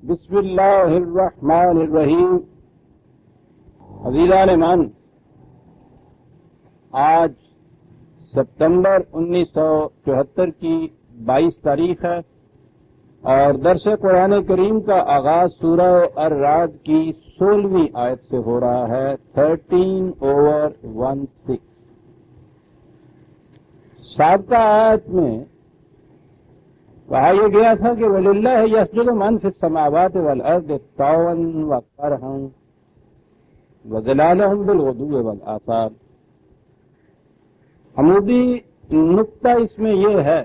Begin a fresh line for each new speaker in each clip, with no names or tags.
بسم اللہ الرحمن الرحیم۔ عزیزان من، آج ستمبر 1974 کی 22 تاریخ ہے اور درس قرآن کریم کا آغاز سورہ الرعد کی 16ویں آیت سے ہو رہا ہے، 13/16۔ سابقہ آیت میں کہا یہ گیا تھا کہ وَلِلَّهِ يَسْجُدُ مَن فِي السَّمَاوَاتِ وَالْأَرْضِ طَوْعًا وَكَرْهًا وَظِلَالُهُم بِالْغُدُوِّ وَالْآصَالِ۔ عمودی نقطہ اس میں یہ ہے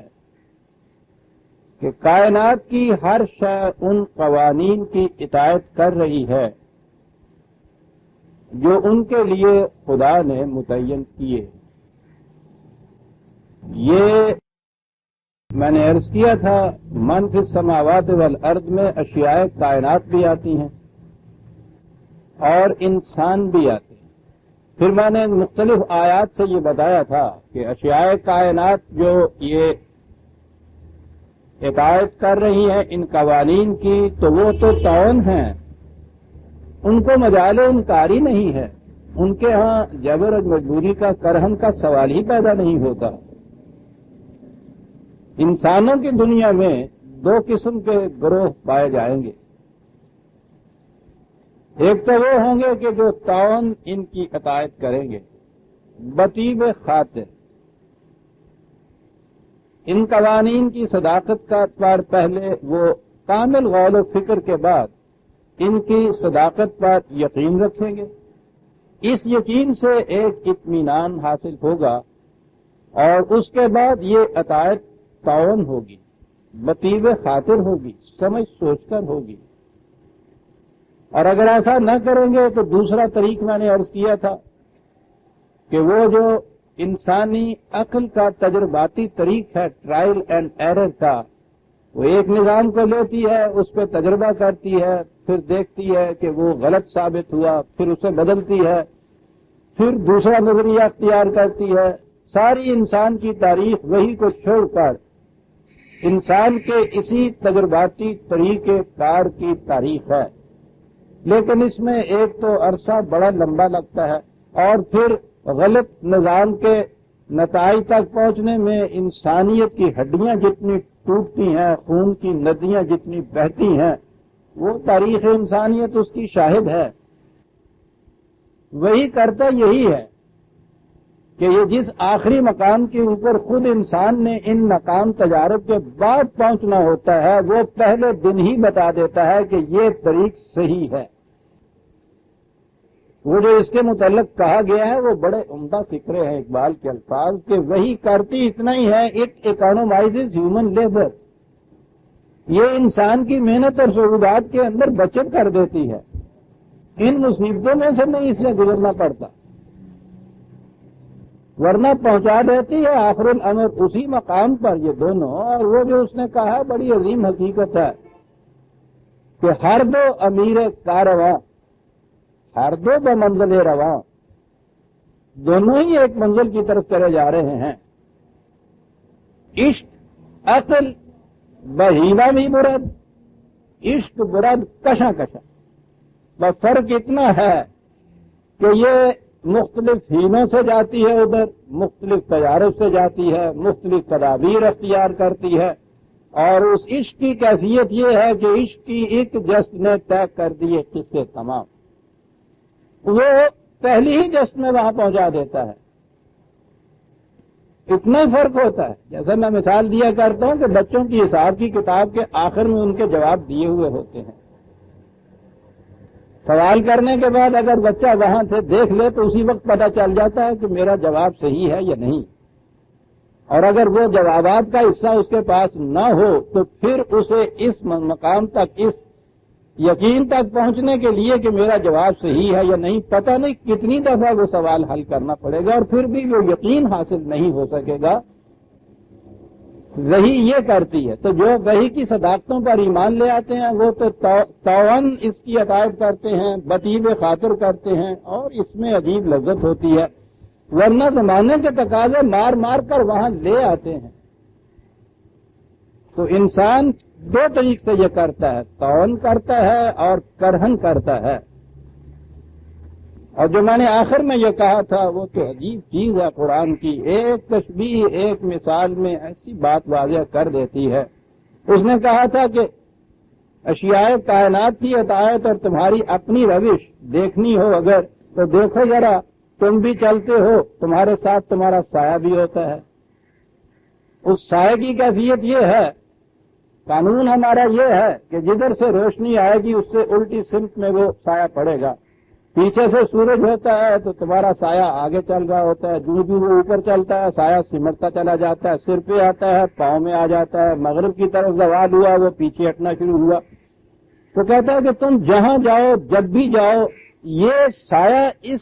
کہ کائنات کی ہر شے ان قوانین کی اطاعت کر رہی ہے جو ان کے لیے خدا نے متعین کیے۔ یہ میں نے عرض کیا تھا من فی السماوات والارض میں اشیاء کائنات بھی آتی ہیں اور انسان بھی آتے ہیں۔ پھر میں نے مختلف آیات سے یہ بتایا تھا کہ اشیاء کائنات جو یہ اطاعت کر رہی ہیں ان قوانین کی، تو وہ تو طاعون ہیں، ان کو مجال انکاری نہیں ہے، ان کے ہاں جبر اور مجبوری کا کرہن کا سوال ہی پیدا نہیں ہوتا۔ انسانوں کی دنیا میں دو قسم کے گروہ پائے جائیں گے، ایک تو وہ ہوں گے کہ جو طاعون ان کی اطاعت کریں گے بطیب خاطر، ان قوانین کی صداقت کا پر پہلے وہ کامل غور و فکر کے بعد ان کی صداقت پر یقین رکھیں گے، اس یقین سے ایک اطمینان حاصل ہوگا اور اس کے بعد یہ اطاعت طاعون ہوگی، بطیب خاطر ہوگی، سمجھ سوچ کر ہوگی۔ اور اگر ایسا نہ کریں گے تو دوسرا طریق میں نے عرض کیا تھا کہ وہ جو انسانی عقل کا تجرباتی طریق ہے، ٹرائل اینڈ ایرر کا، وہ ایک نظام کو لیتی ہے، اس پہ تجربہ کرتی ہے، پھر دیکھتی ہے کہ وہ غلط ثابت ہوا، پھر اسے بدلتی ہے، پھر دوسرا نظریہ اختیار کرتی ہے۔ ساری انسان کی تاریخ وہی کو چھوڑ کر انسان کے اسی تجرباتی طریقے کار کی تاریخ ہے، لیکن اس میں ایک تو عرصہ بڑا لمبا لگتا ہے اور پھر غلط نظام کے نتائج تک پہنچنے میں انسانیت کی ہڈیاں جتنی ٹوٹتی ہیں، خون کی ندیاں جتنی بہتی ہیں، وہ تاریخ انسانیت اس کی شاہد ہے۔ وہی کرتا یہی ہے کہ یہ جس آخری مقام کے اوپر خود انسان نے ان ناکام تجارب کے بعد پہنچنا ہوتا ہے، وہ پہلے دن ہی بتا دیتا ہے کہ یہ طریق صحیح ہے۔ وہ جو اس کے متعلق کہا گیا ہے وہ بڑے عمدہ فکرے ہیں اقبال کے الفاظ کہ وہی کرتی اتنا ہی ہے، اٹ اکانومائزز ہیومن لیبر، یہ انسان کی محنت اور سہولات کے اندر بچت کر دیتی ہے، ان مصیبتوں میں سے نہیں اس لیے گزرنا پڑتا، ورنہ پہنچا دیتی ہے آخر الامر اسی مقام پر یہ دونوں۔ اور وہ جو اس نے کہا بڑی عظیم حقیقت ہے کہ ہر دو امیر کارواں، ہر دو بمنزل رواں، دونوں ہی ایک منزل کی طرف چلے جا رہے ہیں۔ عشق عقل بہیلا بھی برد، عشق برد کشاں کشاں، بس فرق اتنا ہے کہ یہ مختلف ہینوں سے جاتی ہے، ادھر مختلف تجارب سے جاتی ہے، مختلف تدابیر اختیار کرتی ہے، اور اس عشق کی کیفیت یہ ہے کہ عشق کی ایک جست نے طے کر دیے قصے تمام، وہ پہلی ہی جست میں وہاں پہنچا دیتا ہے۔ اتنا ہی فرق ہوتا ہے، جیسے میں مثال دیا کرتا ہوں کہ بچوں کی حساب کی کتاب کے آخر میں ان کے جواب دیے ہوئے ہوتے ہیں، سوال کرنے کے بعد اگر بچہ وہاں سے دیکھ لے تو اسی وقت پتہ چل جاتا ہے کہ میرا جواب صحیح ہے یا نہیں، اور اگر وہ جوابات کا حصہ اس کے پاس نہ ہو تو پھر اسے اس مقام تک، اس یقین تک پہنچنے کے لیے کہ میرا جواب صحیح ہے یا نہیں، پتہ نہیں کتنی دفعہ وہ سوال حل کرنا پڑے گا اور پھر بھی وہ یقین حاصل نہیں ہو سکے گا۔ وہی یہ کرتی ہے، تو جو وحی کی صداقتوں پر ایمان لے آتے ہیں وہ تو طاعون اس کی اطاعت کرتے ہیں، بطیب خاطر کرتے ہیں، اور اس میں عجیب لذت ہوتی ہے، ورنہ زمانے کے تقاضے مار مار کر وہاں لے آتے ہیں۔ تو انسان دو طریق سے یہ کرتا ہے، طعن کرتا ہے اور کرہن کرتا ہے۔ اور جو میں نے آخر میں یہ کہا تھا وہ تو عجیب چیز ہے قرآن کی، ایک تشبیہ ایک مثال میں ایسی بات واضح کر دیتی ہے۔ اس نے کہا تھا کہ اشیاء کائنات کی عطایت اور تمہاری اپنی روش دیکھنی ہو اگر تو دیکھو ذرا، تم بھی چلتے ہو، تمہارے ساتھ تمہارا سایہ بھی ہوتا ہے۔ اس سایہ کی کیفیت یہ ہے، قانون ہمارا یہ ہے کہ جدھر سے روشنی آئے گی اس سے الٹی سمت میں وہ سایہ پڑے گا۔ پیچھے سے سورج ہوتا ہے تو تمہارا سایہ آگے چل رہا ہوتا ہے، جو جو وہ اوپر چلتا ہے سایہ سمٹتا چلا جاتا ہے، سر پہ آتا ہے، پاؤں میں آ جاتا ہے، مغرب کی طرف زوال ہوا وہ پیچھے ہٹنا شروع ہوا۔ تو کہتا ہے کہ تم جہاں جاؤ جب بھی جاؤ یہ سایہ اس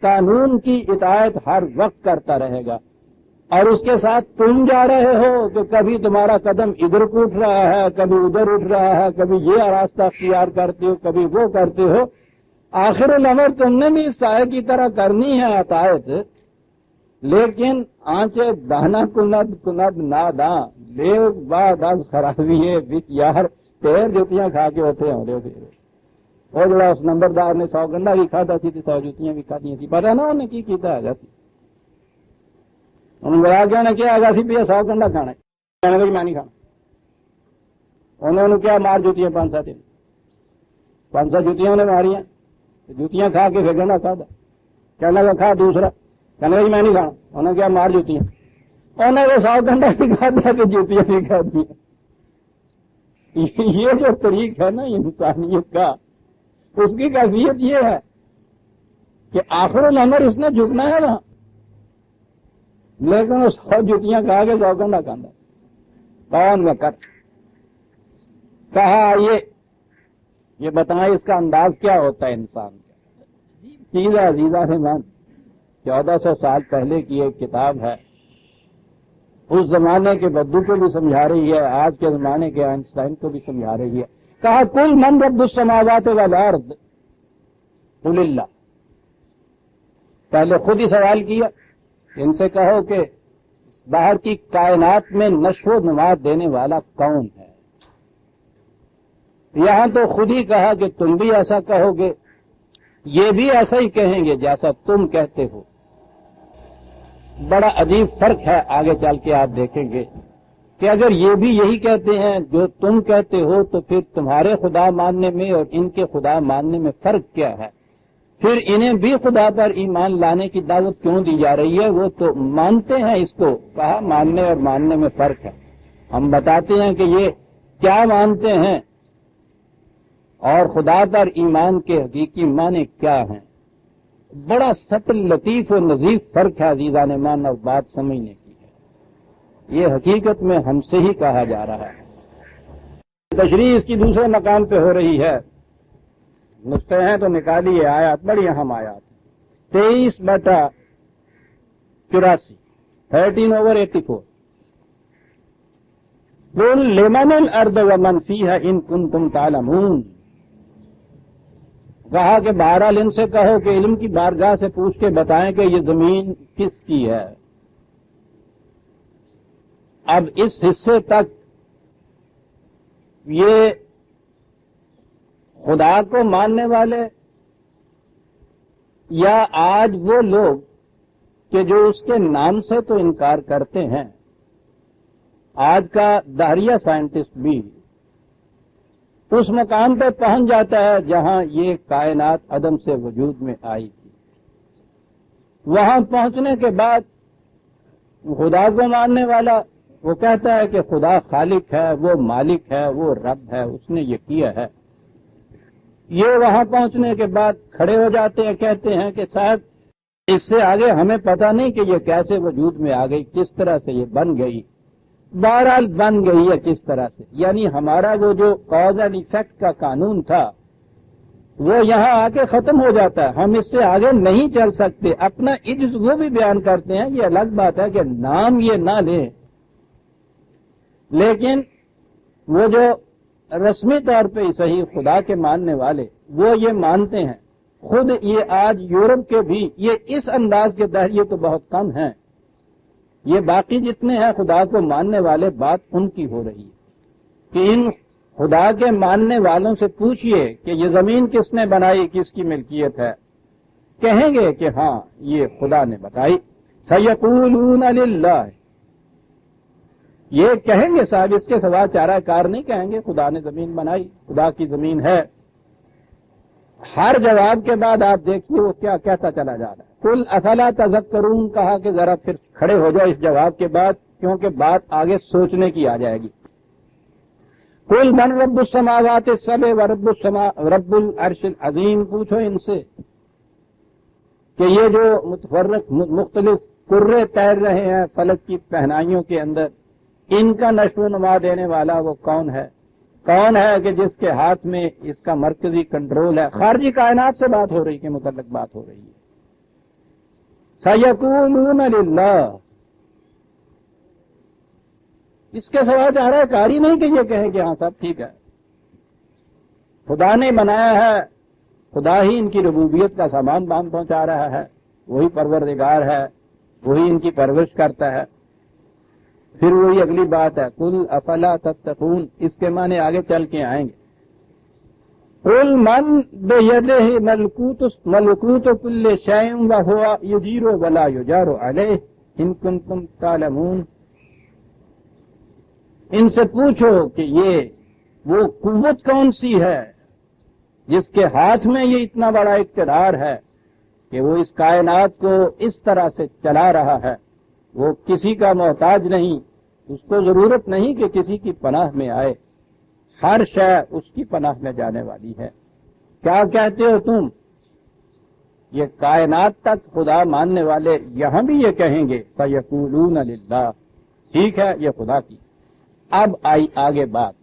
قانون کی اطاعت ہر وقت کرتا رہے گا، اور اس کے ساتھ تم جا رہے ہو کہ کبھی تمہارا قدم ادھر کو اٹھ رہا ہے، کبھی ادھر اٹھ رہا ہے، کبھی یہ راستہ اختیار کرتے ہو، کبھی وہ کرتے ہو، آخر الامر تم نے بھی اس سایہ کی طرح کرنی ہے اطاعت، لیکن آنچے دانا کند کند ناداں لیک باد از خرابی بس یار پیر جوتیاں کھا کے ہوتے ہوں پھر وہ جڑا اس نمبردار نے 100 گنڈا بھی کھاتا سی 100 جوتیاں بھی کھادی تھی، پتا نہ انہیں کی کیتا ہے سی انہوں نے کیا نے کیا ہے سی پہ 100 گنڈا کھانا کہنے لگی میں نہیں کھانا، انہوں نے کیا مار جوتیاں 500 دن 500 جوتیاں انہیں ماری ہیں، جوتیاں کھا کے پھر گنڈا کھا دا، کہنے لگا کھا دوسرا، کہنے لگی میں نہیں کھانا، انہوں نے کیا مار جوتیاں، انہوں نے وہ 100 گنڈا بھی کھا دیا کہ جوتیاں بھی کھا دی۔ یہ جو طریق ہے نا انسانیت کا، اس کی کیفیت یہ ہے کہ آخر الامر اس نے جھکنا ہے وہاں، لیکن اس 100 جوتیاں کھا کے 100 گنڈا کھانا کون میں کر کہا یہ بتائیں اس کا انداز کیا ہوتا ہے انسان کا۔ چیز ہے عزیزہ سے مان 1400 سال پہلے کی ایک کتاب ہے، اس زمانے کے بدو کو بھی سمجھا رہی ہے، آج کے زمانے کے آئنسٹائن کو بھی سمجھا رہی ہے۔ کہا کل من رب السماوات والارض قل اللہ، پہلے خود ہی سوال کیا ان سے کہو کہ باہر کی کائنات میں نشو و نما دینے والا کون ہے؟ یہاں تو خود ہی کہا کہ تم بھی ایسا کہو گے، یہ بھی ایسا ہی کہیں گے جیسا تم کہتے ہو۔ بڑا عجیب فرق ہے، آگے چل کے آپ دیکھیں گے کہ اگر یہ بھی یہی کہتے ہیں جو تم کہتے ہو تو پھر تمہارے خدا ماننے میں اور ان کے خدا ماننے میں فرق کیا ہے؟ پھر انہیں بھی خدا پر ایمان لانے کی دعوت کیوں دی جا رہی ہے؟ وہ تو مانتے ہیں اس کو، کہا ماننے اور ماننے میں فرق ہے۔ ہم بتاتے ہیں کہ یہ کیا مانتے ہیں اور خدا پر ایمان کے حقیقی معنی کیا ہیں۔ بڑا سٹل لطیف و نظیف فرق ہے عزیزان مان، اور بات سمجھنے کی ہے، یہ حقیقت میں ہم سے ہی کہا جا رہا ہے۔ تشریح اس کی دوسرے مقام پہ ہو رہی ہے، نسخے ہیں تو نکالیے، آیات بڑی اہم آیات 23/84 13/84 قل لمن الارض ومن فیہا ان کنتم تعلمون، کہا کہ بہرحال ان سے کہو کہ علم کی بارگاہ سے پوچھ کے بتائیں کہ یہ زمین کس کی ہے۔ اب اس حصے تک یہ خدا کو ماننے والے یا آج وہ لوگ کہ جو اس کے نام سے تو انکار کرتے ہیں، آج کا دہریہ سائنٹسٹ بھی اس مقام پہ پہنچ جاتا ہے جہاں یہ کائنات عدم سے وجود میں آئی تھی، وہاں پہنچنے کے بعد خدا کو ماننے والا وہ کہتا ہے کہ خدا خالق ہے، وہ مالک ہے، وہ رب ہے، اس نے یہ کیا ہے۔ یہ وہاں پہنچنے کے بعد کھڑے ہو جاتے ہیں، کہتے ہیں کہ صاحب اس سے آگے ہمیں پتہ نہیں کہ یہ کیسے وجود میں آ گئی، کس طرح سے یہ بن گئی، بہرحال بن گئی ہے کس طرح سے، یعنی ہمارا وہ جو کاز اینڈ ایفیکٹ کا قانون تھا وہ یہاں آ کے ختم ہو جاتا ہے، ہم اس سے آگے نہیں چل سکتے۔ اپنا عجز وہ بھی بیان کرتے ہیں، یہ الگ بات ہے کہ نام یہ نہ لیں، لیکن وہ جو رسمی طور پہ ہی صحیح خدا کے ماننے والے وہ یہ مانتے ہیں۔ خود یہ آج یورپ کے بھی یہ اس انداز کے دہریے تو بہت کم ہیں، یہ باقی جتنے ہیں خدا کو ماننے والے بات ان کی ہو رہی ہے۔ کہ ان خدا کے ماننے والوں سے پوچھئے کہ یہ زمین کس نے بنائی، کس کی ملکیت ہے، کہیں گے کہ ہاں یہ خدا نے بتائی. سیقولون للہ، یہ کہیں گے صاحب، اس کے سوا چارہ کار نہیں کہیں گے خدا نے زمین بنائی، خدا کی زمین ہے. ہر جواب کے بعد آپ دیکھیے وہ کیا کہتا چلا جا رہا ہے. قل افلا تذکرون، کہا کہ ذرا پھر کھڑے ہو جاؤ اس جواب کے بعد، کیونکہ بات آگے سوچنے کی آ جائے گی. قل من رب السماوات السبع ورب العرش العظیم، پوچھو ان سے کہ یہ جو متفرق مختلف کرے تیر رہے ہیں فلک کی پہنائیوں کے اندر، ان کا نشو و نما دینے والا وہ کون ہے؟ کون ہے کہ جس کے ہاتھ میں اس کا مرکزی کنٹرول ہے؟ خارجی کائنات سے بات ہو رہی کے متعلق بات ہو رہی ہے. سیقولون للہ، اس کے سوا چارہ کاری نہیں کہ یہ کہیں کہ ہاں سب ٹھیک ہے، خدا نے بنایا ہے، خدا ہی ان کی ربوبیت کا سامان بام پہنچا رہا ہے، وہی پروردگار ہے، وہی ان کی پرورش کرتا ہے. پھر وہی اگلی بات ہے قل افلا تتقون، اس کے معنی آگے چل کے آئیں گے. قل من بیدہ ملکوت کل شیء وہو یجیر ولا یجار علیہ ان کنتم تعلمون. ان سے پوچھو کہ یہ وہ قوت کون سی ہے جس کے ہاتھ میں یہ اتنا بڑا اقتدار ہے کہ وہ اس کائنات کو اس طرح سے چلا رہا ہے. وہ کسی کا محتاج نہیں، اس کو ضرورت نہیں کہ کسی کی پناہ میں آئے، ہر شے اس کی پناہ میں جانے والی ہے. کیا کہتے ہو تم؟ یہ کائنات تک خدا ماننے والے یہاں بھی یہ کہیں گے سیقولون للہ، ٹھیک ہے یہ خدا کی. اب آئی آگے بات،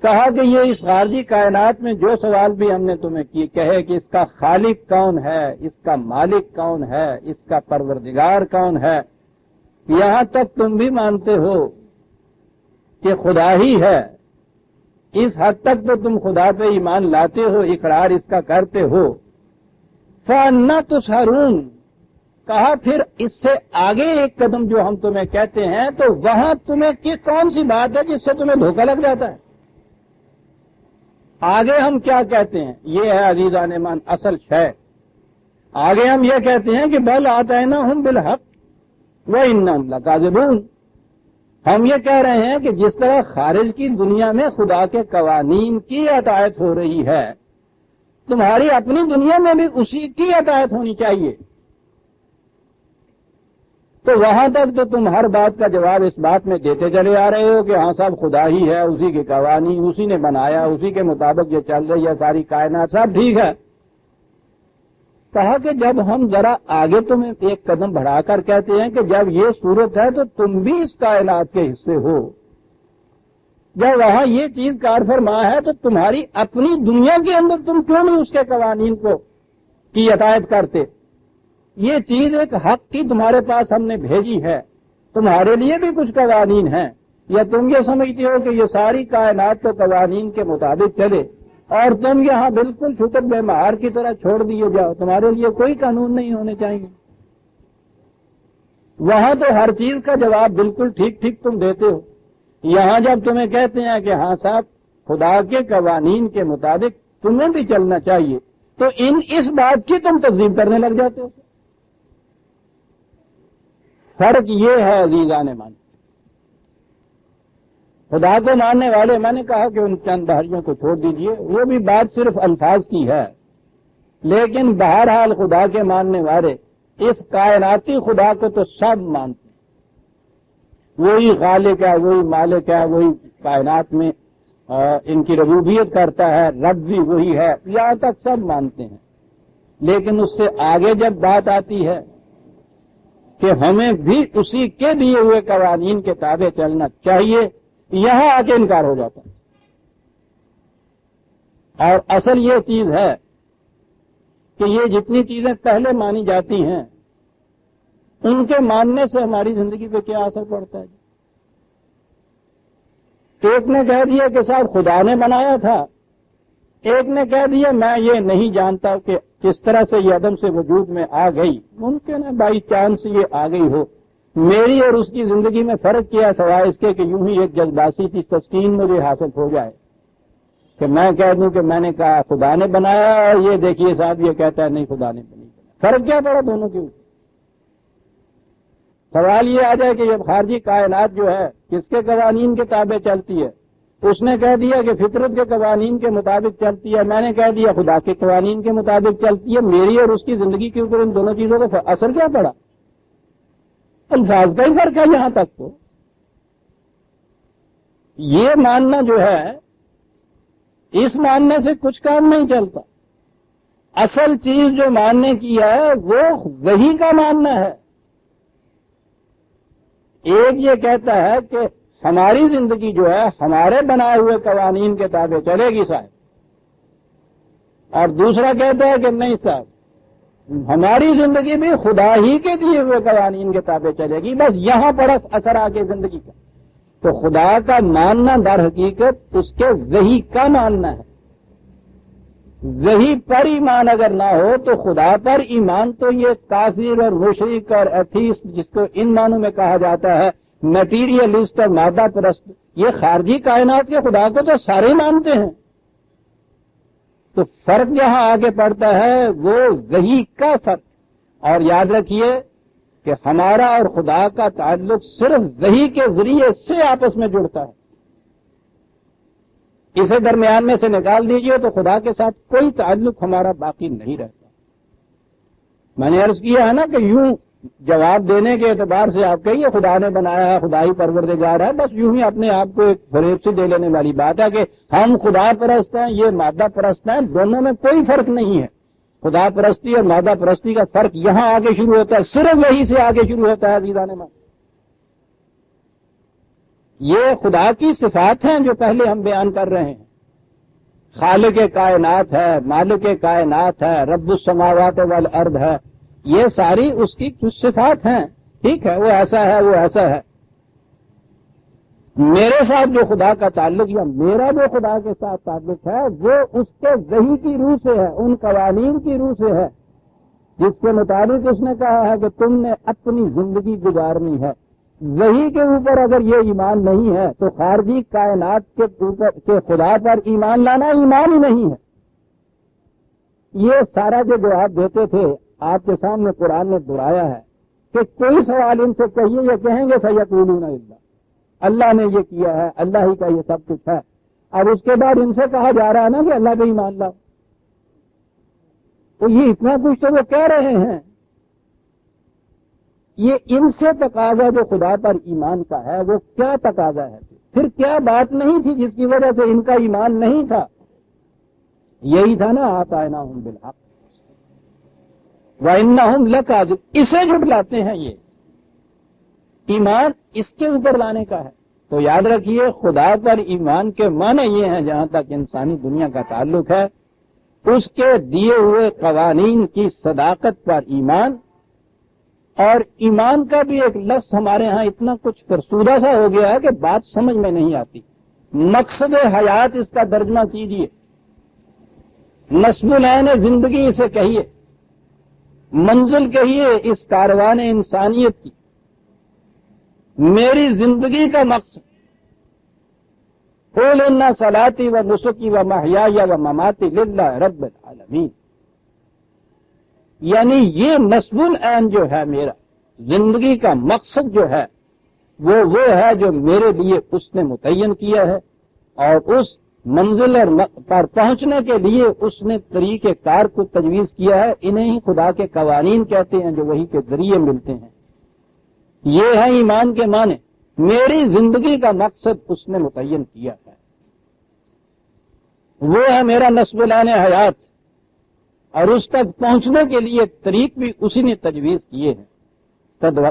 کہا کہ یہ اس خارجی کائنات میں جو سوال بھی ہم نے تمہیں کیے، کہے کہ اس کا خالق کون ہے، اس کا مالک کون ہے، اس کا پروردگار کون ہے، یہاں تک تم بھی مانتے ہو کہ خدا ہی ہے. اس حد تک تو تم خدا پہ ایمان لاتے ہو، اقرار اس کا کرتے ہو. فَأَنَّىٰ تُسْحَرُونَ، کہا پھر اس سے آگے ایک قدم جو ہم تمہیں کہتے ہیں تو وہاں تمہیں کون سی بات ہے جس سے تمہیں دھوکہ لگ جاتا ہے؟ آگے ہم کیا کہتے ہیں؟ یہ ہے عزیزان ایمان اصل شے. آگے ہم یہ کہتے ہیں کہ بل آتیناہم بالحق وَإِنَّهُمْ لَكَاذِبُونَ. ہم یہ کہہ رہے ہیں کہ جس طرح خارج کی دنیا میں خدا کے قوانین کی اطاعت ہو رہی ہے، تمہاری اپنی دنیا میں بھی اسی کی اطاعت ہونی چاہیے. تو وہاں تک تو تم ہر بات کا جواب اس بات میں دیتے چلے آ رہے ہو کہ ہاں صاحب خدا ہی ہے، اسی کے قوانین اسی نے بنایا، اسی کے مطابق یہ چل رہی ہے ساری کائنات، سب ٹھیک ہے. کہا کہ جب ہم ذرا آگے تمہیں ایک قدم بڑھا کر کہتے ہیں کہ جب یہ صورت ہے تو تم بھی اس کائنات کے حصے ہو، جب وہاں یہ چیز کار فرما ہے تو تمہاری اپنی دنیا کے اندر تم کیوں نہیں اس کے قوانین کو کی اطاعت کرتے؟ یہ چیز ایک حق کی تمہارے پاس ہم نے بھیجی ہے، تمہارے لیے بھی کچھ قوانین ہیں، یا تم یہ سمجھتے ہو کہ یہ ساری کائنات تو قوانین کے مطابق چلے اور تم یہاں بالکل چھٹر بے مہار کی طرح چھوڑ دیے جاؤ، تمہارے لیے کوئی قانون نہیں ہونے چاہیے؟ وہاں تو ہر چیز کا جواب بالکل ٹھیک ٹھیک تم دیتے ہو. یہاں جب تمہیں کہتے ہیں کہ ہاں صاحب خدا کے قوانین کے مطابق تمہیں بھی چلنا چاہیے، تو اس بات کی تم تکذیب کرنے لگ جاتے ہو. فرق یہ ہے عزیزان مان، خدا کو ماننے والے، میں نے کہا کہ ان چند دہریوں کو چھوڑ دیجئے، وہ بھی بات صرف الفاظ کی ہے، لیکن بہرحال خدا کے ماننے والے اس کائناتی خدا کو تو سب مانتے ہیں. وہی خالق ہے، وہی مالک ہے، وہی کائنات میں ان کی ربوبیت کرتا ہے، رب بھی وہی ہے، یہاں تک سب مانتے ہیں. لیکن اس سے آگے جب بات آتی ہے کہ ہمیں بھی اسی کے دیے ہوئے قوانین کے تابع چلنا چاہیے، یہاں آ کے انکار ہو جاتا ہے. اور اصل یہ چیز ہے کہ یہ جتنی چیزیں پہلے مانی جاتی ہیں ان کے ماننے سے ہماری زندگی پہ کیا اثر پڑتا ہے. ایک نے کہہ دیا کہ صاحب خدا نے بنایا تھا، ایک نے کہہ دیا میں یہ نہیں جانتا کہ کس طرح سے یہ عدم سے وجود میں آ گئی، ممکن ہے بائی چانس یہ آ گئی ہو. میری اور اس کی زندگی میں فرق کیا سوائے اس کے کہ یوں ہی ایک جذباتی سی تسکین مجھے حاصل ہو جائے کہ میں کہہ دوں کہ میں نے کہا خدا نے بنایا اور یہ دیکھیے صاحب یہ کہتا ہے نہیں خدا نے نہیں بنایا. فرق کیا پڑا دونوں کے اوپر؟ سوال یہ آ جائے کہ یہ خارجی کائنات جو ہے کس کے قوانین کے تابع چلتی ہے؟ اس نے کہہ دیا کہ فطرت کے قوانین کے مطابق چلتی ہے، میں نے کہہ دیا خدا کے قوانین کے مطابق چلتی ہے. میری اور اس کی زندگی کے اوپر ان دونوں چیزوں کا اثر کیا پڑا؟ الفاظ کا ہی فرق ہے. یہاں تک تو یہ ماننا جو ہے اس ماننے سے کچھ کام نہیں چلتا. اصل چیز جو ماننے کی ہے وہ وحی کا ماننا ہے. ایک یہ کہتا ہے کہ ہماری زندگی جو ہے ہمارے بنائے ہوئے قوانین کے تابع چلے گی صاحب، اور دوسرا کہتا ہے کہ نہیں صاحب ہماری زندگی بھی خدا ہی کے دیے ہوئے قوانین کے تابع چلے گی. بس یہاں پڑا اثر آ کے زندگی کا. تو خدا کا ماننا در حقیقت اس کے وحی کا ماننا ہے. وحی پر ایمان اگر نہ ہو تو خدا پر ایمان تو یہ کافر اور مشرک اور ایتھیسٹ جس کو ان معنوں میں کہا جاتا ہے میٹیریلسٹ اور مادہ پرست، یہ خارجی کائنات کے خدا کو تو سارے مانتے ہیں. تو فرق جہاں آگے پڑتا ہے وہ وحی کا فرق. اور یاد رکھیے کہ ہمارا اور خدا کا تعلق صرف وحی کے ذریعے سے آپس میں جڑتا ہے. اسے درمیان میں سے نکال دیجئے تو خدا کے ساتھ کوئی تعلق ہمارا باقی نہیں رہتا. میں نے عرض کیا ہے نا کہ یوں جواب دینے کے اعتبار سے آپ کہیے خدا نے بنایا ہے، خدا ہی پروردگار ہے، بس یوں ہی اپنے آپ کو ایک فریب سے دے لینے والی بات ہے کہ ہم خدا پرست ہیں یہ مادہ پرست ہیں. دونوں میں کوئی فرق نہیں ہے. خدا پرستی اور مادہ پرستی کا فرق یہاں آگے شروع ہوتا ہے، صرف وہی سے آگے شروع ہوتا ہے. عزیزان مان، یہ خدا کی صفات ہیں جو پہلے ہم بیان کر رہے ہیں. خالق کائنات ہے، مالک کائنات ہے، رب السماوات والارض ہے. یہ ساری اس کی کچھ صفات ہیں. ٹھیک ہے، وہ ایسا ہے وہ ایسا ہے. میرے ساتھ جو خدا کا تعلق یا میرا جو خدا کے ساتھ تعلق ہے وہ اس کے وحی کی روح سے ہے، ان قوانین کی روح سے ہے جس کے مطابق اس نے کہا ہے کہ تم نے اپنی زندگی گزارنی ہے. وحی کے اوپر اگر یہ ایمان نہیں ہے تو خارجی کائنات کے اوپر کے خدا پر ایمان لانا ایمان ہی نہیں ہے. یہ سارا جو جواب دیتے تھے آپ کے سامنے قرآن نے دہرایا ہے کہ کوئی سوال ان سے کہیے یہ کہیں گے سیقولون الا اللہ نے یہ کیا ہے، اللہ ہی کا یہ سب کچھ ہے. اور اس کے بعد ان سے کہا جا رہا ہے نا کہ اللہ پہ ایمان لاؤ. تو یہ اتنا کچھ تو وہ کہہ رہے ہیں. یہ ان سے تقاضا جو خدا پر ایمان کا ہے وہ کیا تقاضا ہے؟ پھر کیا بات نہیں تھی جس کی وجہ سے ان کا ایمان نہیں تھا؟ یہی تھا نا آتیناہم بالحق وانہم لکاذب. اسے جھٹلاتے ہیں. یہ ایمان اس کے اوپر لانے کا ہے. تو یاد رکھیے خدا پر ایمان کے معنی یہ ہیں جہاں تک انسانی دنیا کا تعلق ہے اس کے دیے ہوئے قوانین کی صداقت پر ایمان. اور ایمان کا بھی ایک لفظ ہمارے ہاں اتنا کچھ فرسودہ سا ہو گیا ہے کہ بات سمجھ میں نہیں آتی. مقصد حیات اس کا ترجمہ کیجیے، نصب العین زندگی اسے کہیے، منزل کہیے اس کاروان انسانیت کی. میری زندگی کا مقصد قل ان صلاتی و نسکی و محیای و مماتی للہ رب العالمین. یعنی یہ نصب العین جو ہے میرا زندگی کا مقصد جو ہے وہ ہے جو میرے لیے اس نے متعین کیا ہے، اور اس منزل پر پہنچنے کے لیے اس نے طریقہ کار کو تجویز کیا ہے. انہیں ہی خدا کے قوانین کہتے ہیں جو وہی کے ذریعے ملتے ہیں. یہ ہے ایمان کے معنی. میری زندگی کا مقصد اس نے متعین کیا ہے، وہ ہے میرا نصب العین حیات، اور اس تک پہنچنے کے لیے طریق بھی اسی نے تجویز کیے ہیں،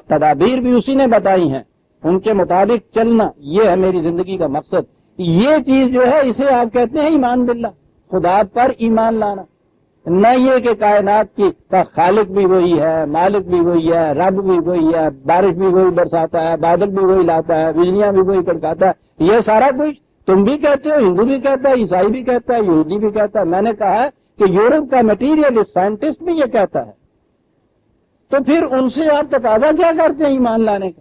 تدابیر بھی اسی نے بتائی ہیں. ان کے مطابق چلنا یہ ہے میری زندگی کا مقصد. یہ چیز جو ہے اسے آپ کہتے ہیں ایمان باللہ، خدا پر ایمان لانا. نہ یہ کہ کائنات کی کا خالق بھی وہی ہے، مالک بھی وہی ہے، رب بھی وہی ہے، بارش بھی وہی برساتا ہے، بادل بھی وہی لاتا ہے، بجلیاں بھی وہی کڑکاتا ہے. یہ سارا کچھ تم بھی کہتے ہو، ہندو بھی کہتا ہے، عیسائی بھی کہتا ہے، یہودی بھی کہتا ہے. میں نے کہا ہے کہ یورپ کا میٹیریل سائنٹسٹ بھی یہ کہتا ہے تو پھر ان سے آپ تقاضا کیا کرتے ہیں ایمان لانے کا؟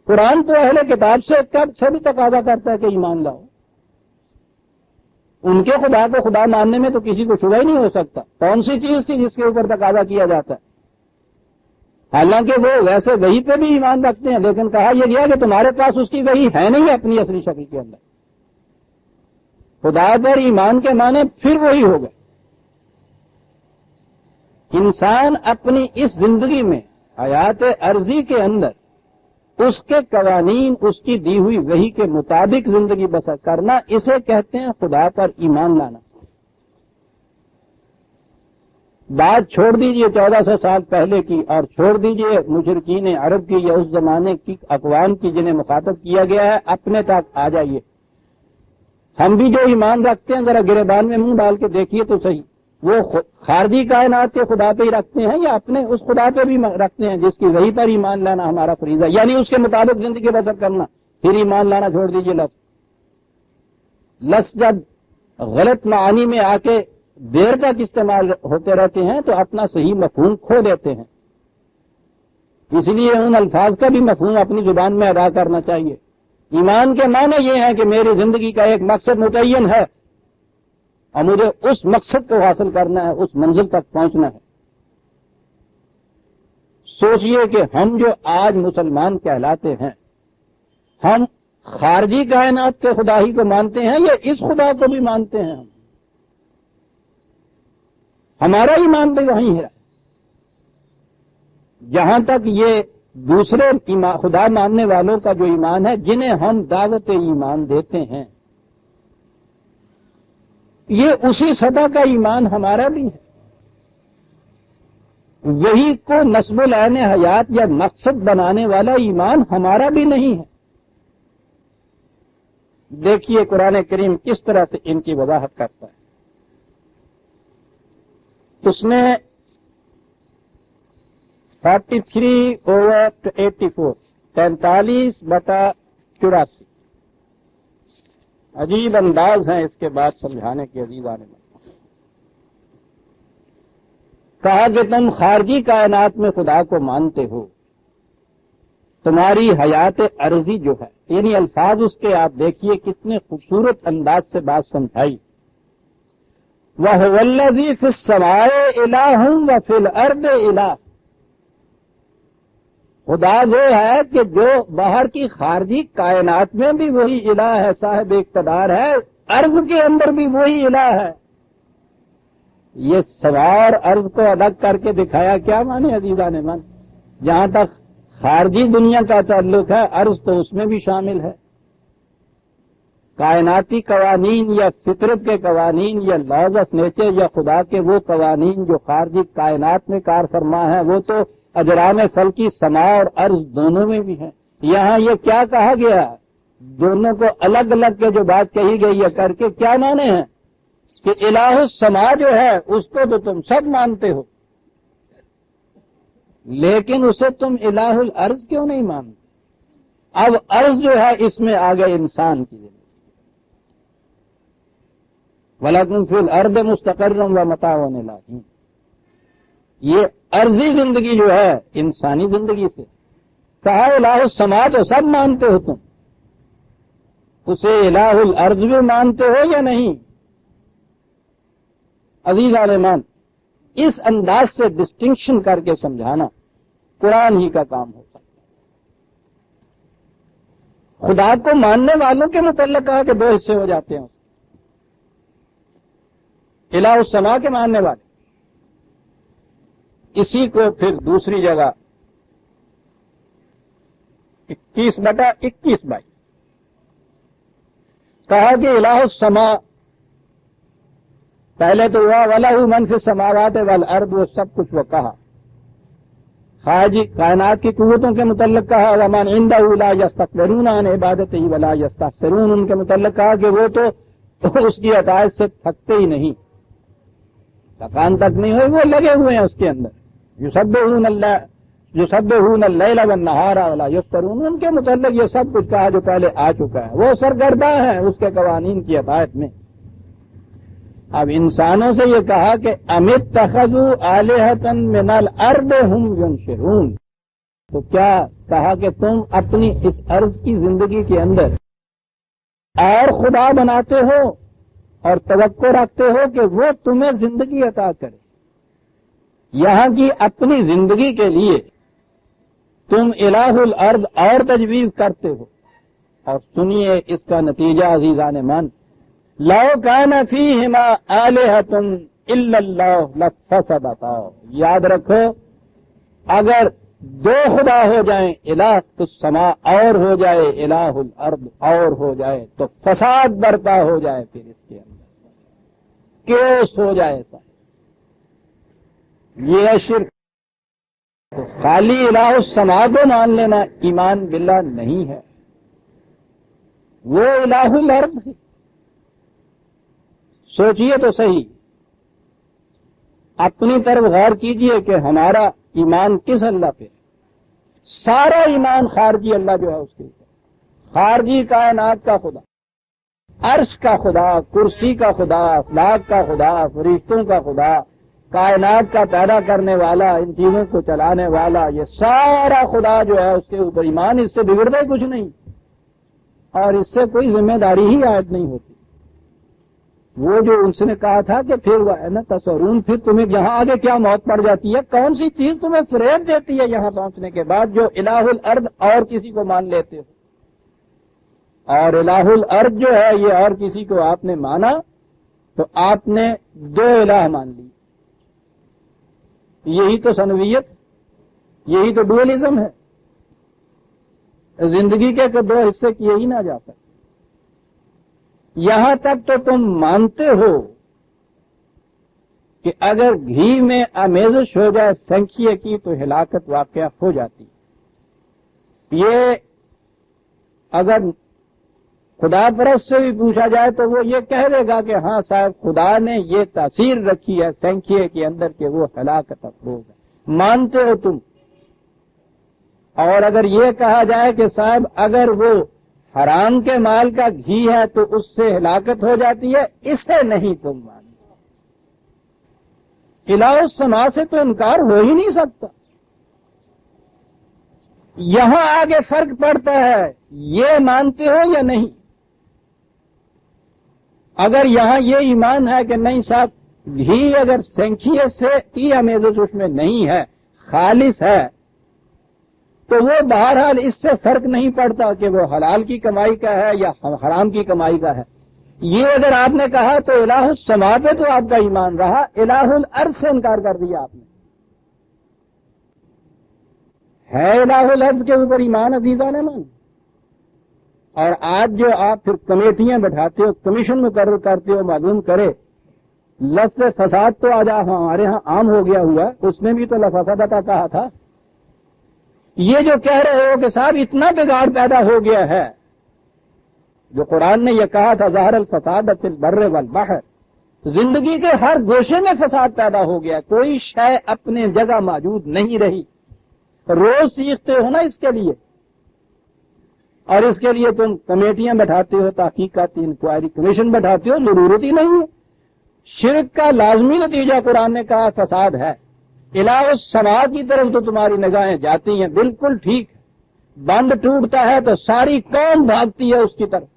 قرآن تو اہل کتاب سے کب سے بھی تقاضا کرتا ہے کہ ایمان لاؤ. ان کے خدا کو خدا ماننے میں تو کسی کو شبہ ہی نہیں ہو سکتا. کون سی چیز تھی جس کے اوپر تقاضا کیا جاتا ہے؟ حالانکہ وہ ویسے وہی پہ بھی ایمان رکھتے ہیں، لیکن کہا یہ گیا کہ تمہارے پاس اس کی وہی ہے نہیں اپنی اصلی شکل کے اندر. خدا پر ایمان کے معنی پھر وہی ہو گئے. انسان اپنی اس زندگی میں حیات عرضی کے اندر اس کے قوانین، اس کی دی ہوئی وحی کے مطابق زندگی بسر کرنا، اسے کہتے ہیں خدا پر ایمان لانا. بات چھوڑ دیجئے 1400 سال پہلے کی، اور چھوڑ دیجئے مشرکین عرب کی یا اس زمانے کی اقوام کی جنہیں مخاطب کیا گیا ہے، اپنے تک آ جائیے. ہم بھی جو ایمان رکھتے ہیں ذرا گریبان میں منہ ڈال کے دیکھیے تو صحیح، وہ خارجی کائنات کے خدا پہ ہی رکھتے ہیں یا اپنے اس خدا پہ بھی رکھتے ہیں جس کی وحی پر ایمان لانا ہمارا فریضہ، یعنی اس کے مطابق زندگی بسر کرنا. پھر ایمان لانا چھوڑ دیجئے. لفظ جب غلط معانی میں آ کے دیر تک استعمال ہوتے رہتے ہیں تو اپنا صحیح مفہوم کھو دیتے ہیں. اس لیے ان الفاظ کا بھی مفہوم اپنی زبان میں ادا کرنا چاہیے. ایمان کے معنی یہ ہے کہ میری زندگی کا ایک مقصد متعین ہے اور مجھے اس مقصد کو حاصل کرنا ہے، اس منزل تک پہنچنا ہے. سوچئے کہ ہم جو آج مسلمان کہلاتے ہیں، ہم خارجی کائنات کے خدا ہی کو مانتے ہیں یا اس خدا کو بھی مانتے ہیں؟ ہمارا ایمان بھی وہی ہے. جہاں تک یہ دوسرے خدا ماننے والوں کا جو ایمان ہے، جنہیں ہم دعوت ایمان دیتے ہیں، یہ اسی سطح کا ایمان ہمارا بھی ہے. وہی کو نصب العین حیات یا مقصد بنانے والا ایمان ہمارا بھی نہیں ہے. دیکھیے قرآن کریم کس طرح سے ان کی وضاحت کرتا ہے. اس نے 43/84 43/84 عجیب انداز ہیں اس کے بعد سمجھانے کے عزیزان میں. کہا کہ تم خارجی کائنات میں خدا کو مانتے ہو، تمہاری حیات عرضی جو ہے، یعنی الفاظ اس کے آپ دیکھیے کتنے خوبصورت انداز سے بات سمجھائی. وَهُوَ الَّذِي فِي السَّمَاءِ إِلَٰهٌ وَفِي الْأَرْضِ إِلَٰهٌ. خدا وہ ہے کہ جو باہر کی خارجی کائنات میں بھی وہی الہ ہے، صاحب اقتدار ہے، عرض کے اندر بھی وہی الہ ہے. یہ سما اور عرض کو الگ کر کے دکھایا کیا مانے عزیزان من؟ جہاں تک خارجی دنیا کا تعلق ہے، عرض تو اس میں بھی شامل ہے. کائناتی قوانین یا فطرت کے قوانین یا لاز آف نیچر یا خدا کے وہ قوانین جو خارجی کائنات میں کار فرما ہے، وہ تو اجرام فلکی سما اور عرض دونوں میں بھی ہیں. یہاں یہ کیا کہا گیا؟ دونوں کو الگ الگ کے جو بات کہی گئی ہے کر کے کیا مانے ہیں کہ الہ السما جو ہے اس کو تو تم سب مانتے ہو، لیکن اسے تم الہ الارض کیوں نہیں مانتے؟ اب عرض جو ہے اس میں آ گئے انسان کی زندگی. وَلَكُمْ فِي الْأَرْضِ مُسْتَقَرٌّ وَمَتَاعٌ إِلَىٰ حِينٍ. یہ عرضی زندگی جو ہے انسانی زندگی سے کہا الہ السما تو سب مانتے ہو تم، اسے الہ الارض بھی مانتے ہو یا نہیں؟ عزیزان ایمان، اس انداز سے ڈسٹنکشن کر کے سمجھانا قرآن ہی کا کام ہوتا ہے. خدا کو ماننے والوں کے متعلق کہا کہ 2 حصے ہو جاتے ہیں. الہ السما کے ماننے والے، اسی کو پھر دوسری جگہ 21/21 کہا کہ الہ السما پہلے تو ہوا وَلَهُ مَن فِي السَّمَاوَاتِ وَالْأَرْضِ، وہ سب کچھ وہ کہا. خارجی کائنات کی قوتوں کے متعلق کہا وَمَنْ عِندَهُ لَا يَسْتَكْبِرُونَ عَنْ عِبَادَتِهِ وَلَا يَسْتَحْسِرُونَ، ان کے متعلق کہا کہ وہ تو اس کی اطاعت سے تھکتے ہی نہیں، تھکان تک نہیں ہوئی، وہ لگے ہوئے ہیں اس کے اندر. يُسَبِّحُونَ اللَّيْلَ وَالنَّهَارَ وَلَا يَفْتُرُونَ، ان کے متعلق یہ سب کچھ کہا جو پہلے آ چکا ہے. وہ سرگرداں ہیں اس کے قوانین کی اطاعت میں. اب انسانوں سے یہ کہا کہ امت تخذوا آلہۃ من الارض ہم ینشرون، تو کیا کہا کہ تم اپنی اس عرض کی زندگی کے اندر اور خدا بناتے ہو اور توقع رکھتے ہو کہ وہ تمہیں زندگی عطا کرے؟ یہاں کی اپنی زندگی کے لیے تم الہ الارض اور تجویز کرتے ہو، اور سنیے اس کا نتیجہ عزیزان من، لو کان فیہما آلہۃ الا اللہ لفسدتا، یاد رکھو اگر دو خدا ہو جائیں، الہ السماء اور ہو جائے الہ الارض اور ہو جائے، تو فساد برپا ہو جائے، پھر اس کے اندر کیوس ہو جائے ایسا، یہ ہے شرک۔ تو خالی الہ السماء کو مان لینا ایمان باللہ نہیں ہے، وہ الہ الارض ہے۔ سوچئے تو صحیح، اپنی طرف غور کیجئے کہ ہمارا ایمان کس اللہ پہ ہے؟ سارا ایمان خارجی اللہ جو ہے اس کے اوپر، خارجی کائنات کا خدا، عرش کا خدا، کرسی کا خدا، افلاک کا خدا، فرشتوں کا خدا، کائنات کا پیدا کرنے والا، ان چیزوں کو چلانے والا، یہ سارا خدا جو ہے اس کے اوپر ایمان، اس سے بگڑتا ہی کچھ نہیں اور اس سے کوئی ذمہ داری ہی عائد نہیں ہوتی۔ وہ جو ان سے نے کہا تھا کہ پھر وہ ہے نا تصورون، پھر تمہیں یہاں آگے کیا موت پڑ جاتی ہے؟ کون سی چیز تمہیں فریب دیتی ہے یہاں پہنچنے کے بعد جو الہ الارض اور کسی کو مان لیتے ہو؟ اور الہ الارض جو ہے یہ اور کسی کو آپ نے مانا تو آپ نے دو الہ مان لی، یہی تو سنویت، یہی تو ڈوئلزم ہے۔ زندگی کے دو حصے کیے ہی نہ جا سکتے۔ یہاں تک تو تم مانتے ہو کہ اگر گھی میں آمیزش ہو جائے سنکھیے کی تو ہلاکت واقع ہو جاتی۔ یہ اگر خدا پرست سے بھی پوچھا جائے تو وہ یہ کہہ دے گا کہ ہاں صاحب خدا نے یہ تاثیر رکھی ہے سنکھیے کے اندر کہ وہ ہلاکت افروز ہے، مانتے ہو تم۔ اور اگر یہ کہا جائے کہ صاحب اگر وہ حرام کے مال کا گھی ہے تو اس سے ہلاکت ہو جاتی ہے، اسے نہیں تم مانتے۔ الہ السماء سے تو انکار ہو ہی نہیں سکتا۔ یہاں آگے فرق پڑتا ہے یہ مانتے ہو یا نہیں۔ اگر یہاں یہ ایمان ہے کہ نہیں صاحب گھی اگر سینکھیے سے کی امیزش اس میں نہیں ہے، خالص ہے، تو وہ بہرحال اس سے فرق نہیں پڑتا کہ وہ حلال کی کمائی کا ہے یا حرام کی کمائی کا ہے۔ یہ اگر آپ نے کہا تو الہ السماء پہ تو آپ کا ایمان رہا، الہ الارض سے انکار کر دیا آپ نے۔ ہے الہ الارض کے اوپر ایمان عزیزان من؟ اور آج جو آپ پھر کمیٹیاں بٹھاتے ہو، کمیشن مقرر کرتے ہو، معلوم کرے لفظ فساد تو آج ہمارے ہاں عام ہو گیا ہوا ہے، اس نے بھی تو لفسادتا کہا تھا۔ یہ جو کہہ رہے ہو کہ صاحب اتنا بگاڑ پیدا ہو گیا ہے، جو قرآن نے یہ کہا تھا ظہر الفساد فی البر والبحر، زندگی کے ہر گوشے میں فساد پیدا ہو گیا، کوئی شے اپنے جگہ موجود نہیں رہی۔ روز سیکھتے ہو نا اس کے لیے، اور اس کے لیے تم کمیٹیاں بٹھاتے ہو، تحقیقاتی انکوائری کمیشن بٹھاتے ہو، ضرورت ہی نہیں ہے۔ شرک کا لازمی نتیجہ قرآن نے کہا فساد ہے۔ الہ السماء کی طرف تو تمہاری نگاہیں جاتی ہیں، بالکل ٹھیک ہے، بند ٹوٹتا ہے تو ساری قوم بھاگتی ہے اس کی طرف،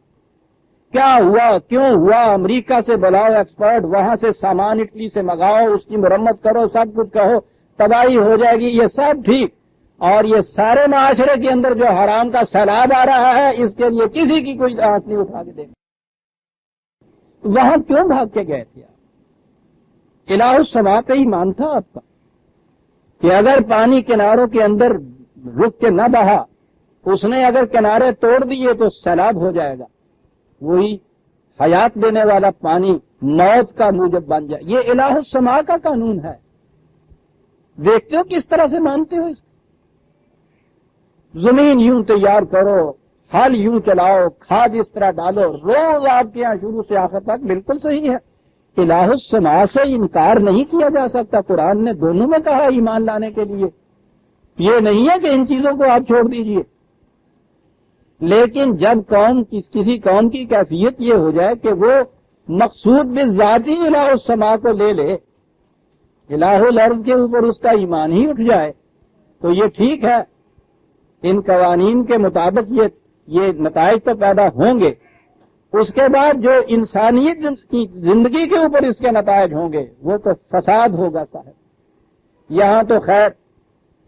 کیا ہوا کیوں ہوا، امریکہ سے بلاؤ ایکسپرٹ، وہاں سے سامان اٹلی سے منگاؤ، اس کی مرمت کرو، سب کچھ کہو، تباہی ہو جائے گی، یہ سب ٹھیک۔ اور یہ سارے معاشرے کے اندر جو حرام کا سیلاب آ رہا ہے، اس کے لیے کسی کی کوئی آنکھ نہیں اٹھا کے دیکھ۔ وہاں کیوں بھاگ کے گئے تھے آپ؟ الہ السماء پہ ہی مان تھا آپ کا کہ اگر پانی کناروں کے اندر رک کے نہ بہا، اس نے اگر کنارے توڑ دیے تو سیلاب ہو جائے گا، وہی حیات دینے والا پانی موت کا موجب بن جائے۔ یہ الہ السماء کا قانون ہے۔ دیکھتے ہو کس طرح سے مانتے ہو اس کو؟ زمین یوں تیار کرو، ہل یوں چلاؤ، کھاد اس طرح ڈالو، روز آپ کے یہاں شروع سے آخر تک بالکل صحیح ہے۔ الہ السماء سے انکار نہیں کیا جا سکتا، قرآن نے دونوں میں کہا ایمان لانے کے لیے، یہ نہیں ہے کہ ان چیزوں کو آپ چھوڑ دیجئے۔ لیکن جب کسی قوم کی کیفیت یہ ہو جائے کہ وہ مقصود بھی ذاتی الہ السما کو لے لے، الہ الارض کے اوپر اس کا ایمان ہی اٹھ جائے تو یہ ٹھیک ہے، ان قوانین کے مطابق یہ نتائج تو پیدا ہوں گے، اس کے بعد جو انسانیت کی زندگی کے اوپر اس کے نتائج ہوں گے وہ تو فساد ہوگا صاحب۔ یہاں تو خیر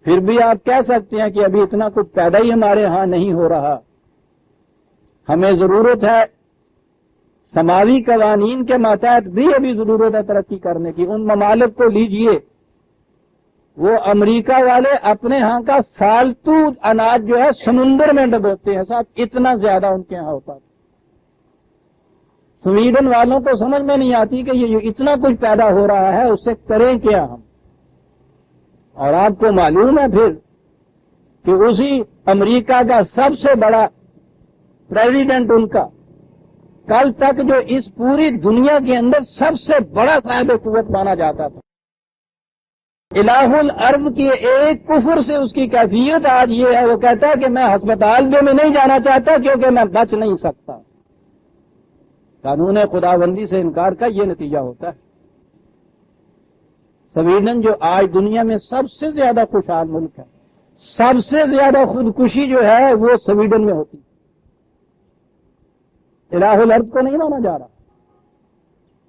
پھر بھی آپ کہہ سکتے ہیں کہ ابھی اتنا کچھ پیدا ہی ہمارے ہاں نہیں ہو رہا، ہمیں ضرورت ہے سماوی قوانین کے ماتحت بھی ابھی ضرورت ہے ترقی کرنے کی۔ ان ممالک کو لیجئے، وہ امریکہ والے اپنے ہاں کا فالتو اناج جو ہے سمندر میں ڈبوتے ہیں صاحب، اتنا زیادہ ان کے ہاں ہوتا تھا۔ سویڈن والوں کو سمجھ میں نہیں آتی کہ یہ اتنا کچھ پیدا ہو رہا ہے، اس سے کریں کیا ہم؟ اور آپ کو معلوم ہے پھر کہ اسی امریکہ کا سب سے بڑا پریزیڈنٹ ان کا کل تک جو اس پوری دنیا کے اندر سب سے بڑا صاحب قوت مانا جاتا تھا، الہ الارض کی ایک کفر سے اس کی کیفیت آج یہ ہے، وہ کہتا ہے کہ میں ہسپتال میں نہیں جانا چاہتا کیونکہ میں بچ نہیں سکتا۔ قانون خداوندی سے انکار کا یہ نتیجہ ہوتا ہے۔ سویڈن جو آج دنیا میں سب سے زیادہ خوشحال ملک ہے، سب سے زیادہ خودکشی جو ہے وہ سویڈن میں ہوتی ہے۔ الہ الارض کو نہیں مانا جا رہا۔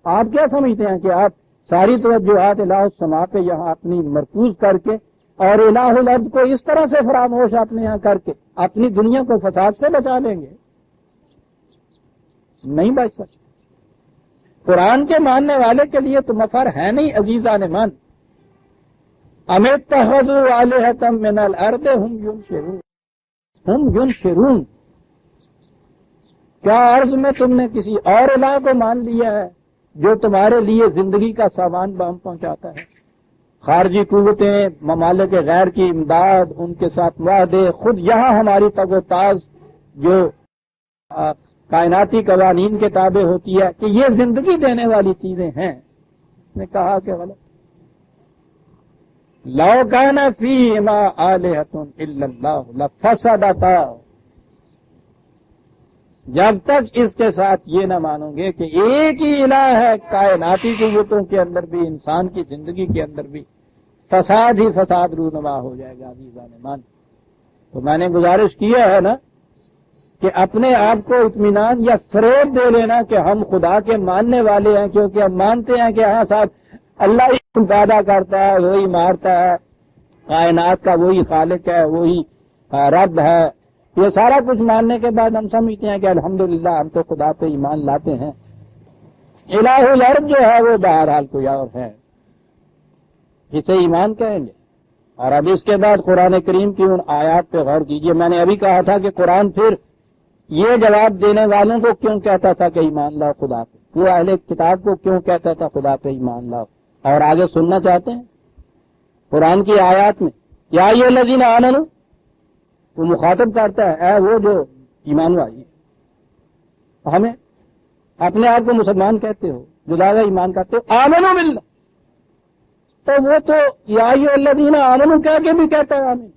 آپ کیا سمجھتے ہیں کہ آپ ساری توجہات الہ السما پہ یہاں اپنی مرکوز کر کے اور الہ الارض کو اس طرح سے فراموش اپنے یہاں کر کے اپنی دنیا کو فساد سے بچا لیں گے؟ نہیں بچ سکتے۔ قرآن کے ماننے والے کے لیے تو مفر ہے نہیں عزیزان من۔ ام اتخذوا آلہۃ من الارض ہم ینشرون، کیا عرض میں تم نے کسی اور الہ کو مان لیا ہے جو تمہارے لیے زندگی کا سامان بام پہنچاتا ہے؟ خارجی قوتیں، ممالک غیر کی امداد، ان کے ساتھ معاہدے، خود یہاں ہماری تگ و تاز جو کائناتی قوانین کے تابع ہوتی ہے کہ یہ زندگی دینے والی چیزیں ہیں، اس نے کہا کہ غلط۔ لو کان فیہما آلہۃ الا اللہ لفسدتا، جب تک اس کے ساتھ یہ نہ مانو گے کہ ایک ہی الہ ہے کائناتی قوتوں کے اندر بھی، انسان کی زندگی کے اندر بھی، فساد ہی فساد رونما ہو جائے گا عزیزان مان۔ تو میں نے گزارش کیا ہے نا کہ اپنے آپ کو اطمینان یا فریب دے لینا کہ ہم خدا کے ماننے والے ہیں، کیونکہ ہم مانتے ہیں کہ ہاں صاحب اللہ ہی پیدا کرتا ہے، وہی مارتا ہے، کائنات کا وہی خالق ہے، وہی رب ہے، یہ سارا کچھ ماننے کے بعد ہم سمجھتے ہیں کہ الحمدللہ ہم تو خدا پہ ایمان لاتے ہیں۔ الہ الارض جو ہے وہ بہرحال کوئی اور ہے، اسے ایمان کہیں گے۔ اور اب اس کے بعد قرآن کریم کی ان آیات پہ غور کیجئے۔ میں نے ابھی کہا تھا کہ قرآن پھر یہ جواب دینے والوں کو کیوں کہتا تھا کہ ایمان لاؤ خدا پہ، وہ اہل کتاب کو کیوں کہتا تھا خدا پہ ایمان لاؤ، اور آگے سننا چاہتے ہیں قرآن کی آیات میں یا ایھا الذین آمنوا، وہ مخاطب کرتا ہے اے وہ جو ایمان والے، ہمیں اپنے آپ کو مسلمان کہتے ہو، جو دعویٰ ایمان کرتے ہو، آمنوا باللہ، تو وہ تو یا ایھا الذین آمنوا کہہ کے بھی کہتا ہے آمین۔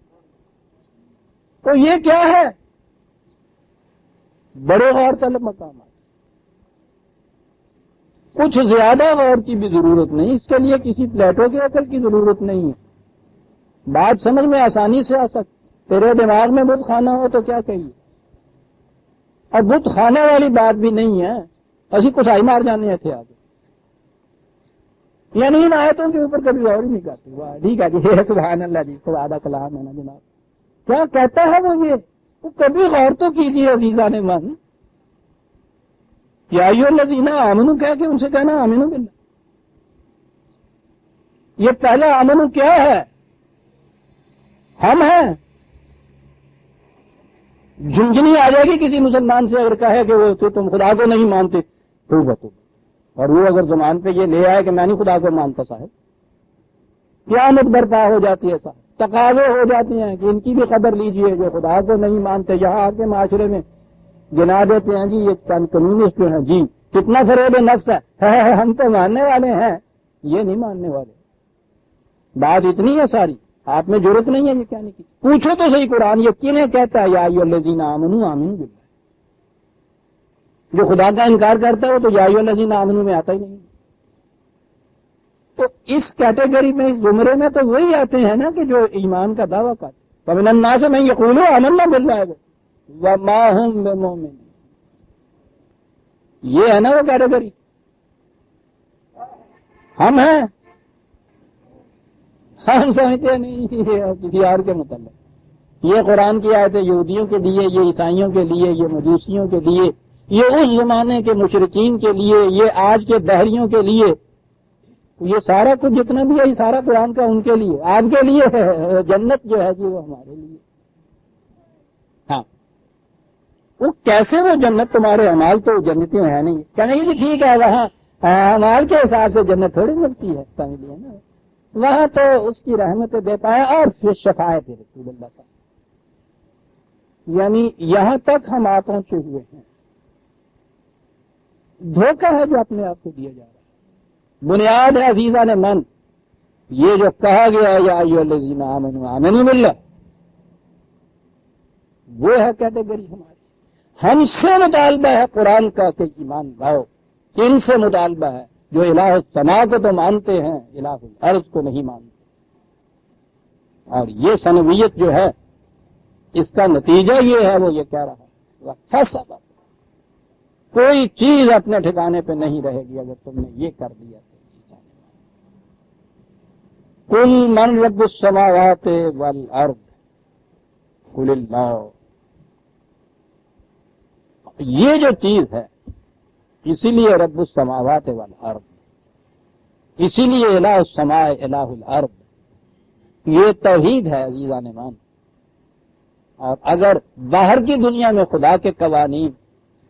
تو یہ کیا ہے؟ بڑے غور طلب مقامات، کچھ زیادہ غور کی بھی ضرورت نہیں، اس کے لیے کسی پلیٹو کی عقل کی ضرورت نہیں ہے، بات سمجھ میں آسانی سے آ سکتی۔ تیرے دماغ میں بت خانہ ہو تو کیا کہیے، اور بت خانے والی بات بھی نہیں ہے، اسی کچھ آئی مار جانے تھے آگے، یعنی ان آیتوں کے اوپر کبھی غور ہی نہیں کرتے۔ واہ ٹھیک ہے جی، سبحان اللہ جی، خدا کا کلام ہے نا جناب، کیا کہتا ہے وہ کبھی غور تو کیجیے عزیزان من۔ یا ایھا الذین آمنوا کہہ کے ان سے کہنا آمنوا باللہ، یہ پہلا آمنوا کیا ہے؟ ہم ہیں۔ جھنجھنی آ جائے گی کسی مسلمان سے اگر کہے کہ وہ تم خدا کو نہیں مانتے، تو اور وہ اگر زبان پہ یہ لے آئے کہ میں نہیں خدا کو مانتا صاحب، قیامت برپا ہو جاتی ہے صاحب، تقاضے ہو جاتے ہیں کہ ان کی بھی خبر لیجئے جو خدا کو نہیں مانتے، یہاں آ کے معاشرے میں گنا دیتے ہیں جی یہ چند کمیونسٹ جو ہیں جی، کتنا فریب نفس ہے، ہم تو ماننے والے ہیں، یہ نہیں ماننے والے۔ بات اتنی ہے ساری، آپ میں ضرورت نہیں ہے یہ کہنے کی، پوچھو تو صحیح قرآن یہ کنہیں کہتا ہے یا ایھا الذین آمنوا آمنوا باللہ، جو خدا کا انکار کرتا ہے وہ تو یا ایھا الذین آمنوا میں آتا ہی نہیں. تو اس کیٹیگری میں، اس زمرے میں تو وہی آتے ہیں نا کہ جو ایمان کا دعویٰ کرتے. فمن الناس من یقول آمنا باللہ وما هم بمؤمنین. یہ ہے نا وہ کیٹیگری. ہم ہیں، ہم سمجھتے نہیں کسی اور کے متعلق. یہ قرآن کی آیتیں یہودیوں کے لیے، یہ عیسائیوں کے لیے، یہ مجوسیوں کے لیے، یہ اس زمانے کے مشرکین کے لیے، یہ آج کے دہریوں کے لیے، یہ سارا کچھ جتنا بھی ہے یہ سارا قرآن کا ان کے لیے، آپ کے لیے ہے. جنت جو ہے جی وہ ہمارے لیے. ہاں وہ کیسے وہ جنت تمہارے اعمال تو جنتی میں ہے نہیں. کہنے جی ٹھیک ہے وہاں اعمال کے حساب سے جنت تھوڑی ملتی ہے، سمجھ نا. وہاں تو اس کی رحمت بے پایا اور پھر شفاعت رسول اللہ کا. یعنی یہاں تک ہم آ پہنچے ہوئے ہیں. دھوکہ ہے جو اپنے آپ کو دیا جا رہا ہے. بنیاد ہے عزیزان من یہ جو کہا گیا یا ایھا الذین آمنوا آمنوا باللہ، وہ ہے کیٹیگری ہماری. ہم سے مطالبہ ہے قرآن کا کہ ایمان لاؤ. ان سے مطالبہ ہے جو الہ السماء کو تو مانتے ہیں، الہ الارض کو نہیں مانتے. اور یہ سنویت جو ہے اس کا نتیجہ یہ ہے، وہ یہ کہہ رہا ہے فسد، کوئی چیز اپنے ٹھکانے پہ نہیں رہے گی اگر تم نے یہ کر دیا تو. قل من رب السماوات والارض قل اللہ. یہ جو چیز ہے اسی لیے رب السماوات والارض، اسی لیے الہ السماء الہ الارض، یہ توحید ہے عزیزان مان. اور اگر باہر کی دنیا میں خدا کے قوانین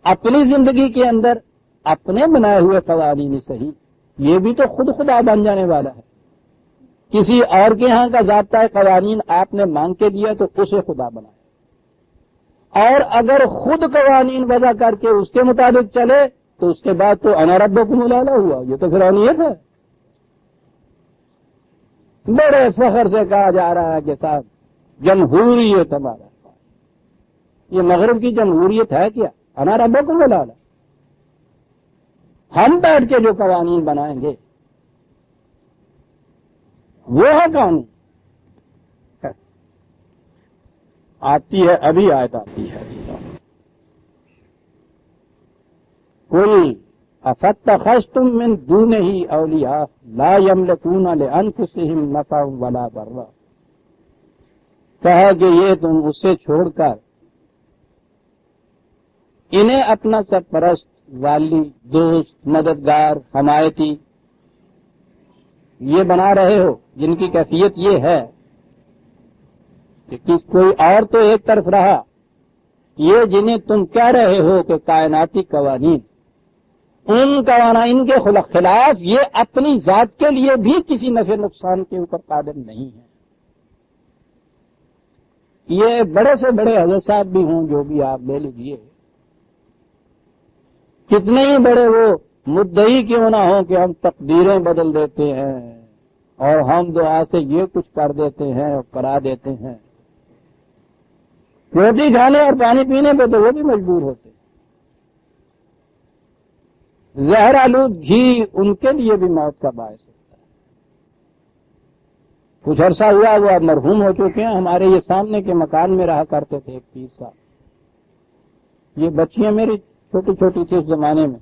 اپنی زندگی کے اندر اپنے بنائے ہوئے قوانین ہی صحیح، یہ بھی تو خود خدا بن جانے والا ہے. کسی اور کے ہاں کا ضابطۂ قوانین آپ نے مانگ کے دیا تو اسے خدا بنایا. اور اگر خود قوانین وضع کر کے اس کے مطابق چلے تو اس کے بعد تو انا ربکم الاعلی ہوا. یہ تو فرعونیت ہے. بڑے فخر سے کہا جا رہا ہے کہ صاحب جمہوریت ہمارا. یہ مغرب کی جمہوریت ہے کیا؟ انا ربکم الاعلی. ہم بیٹھ کے جو قوانین بنائیں گے وہ ہے قانون. آتی ہے ابھی آیت آتی ہے. قل افاتخذتم من دونه اولیاء لا یملکون لانفسهم نفعا ولا ضرا. کہا کہ یہ تم اسے چھوڑ کر انہیں اپنا سرپرست، والی، دوست، مددگار، حمایتی یہ بنا رہے ہو، جن کی کیفیت یہ ہے کہ کوئی اور تو ایک طرف رہا، یہ جنہیں تم کہہ رہے ہو کہ کائناتی قوانین، ان قوانین کے خلاف یہ اپنی ذات کے لیے بھی کسی نفع نقصان کے اوپر قادر نہیں ہے. یہ بڑے سے بڑے حضرت صاحب بھی ہوں جو بھی آپ لے لیجئے، کتنے ہی بڑے وہ مدعی کیوں نہ ہوں کہ ہم تقدیریں بدل دیتے ہیں اور ہم دعا سے یہ کچھ کر دیتے ہیں اور کرا دیتے ہیں، روٹی کھانے اور پانی پینے پہ تو وہ بھی مجبور ہوتے ہیں. زہر آلود گھی ان کے لیے بھی موت کا باعث ہوتا ہے. کچھ عرصہ ہوا وہ اب مرحوم ہو چکے ہیں. ہمارے یہ سامنے کے مکان میں رہا کرتے تھے ایک پیر صاحب. یہ بچیاں میری چھوٹی چھوٹی تھی اس زمانے میں،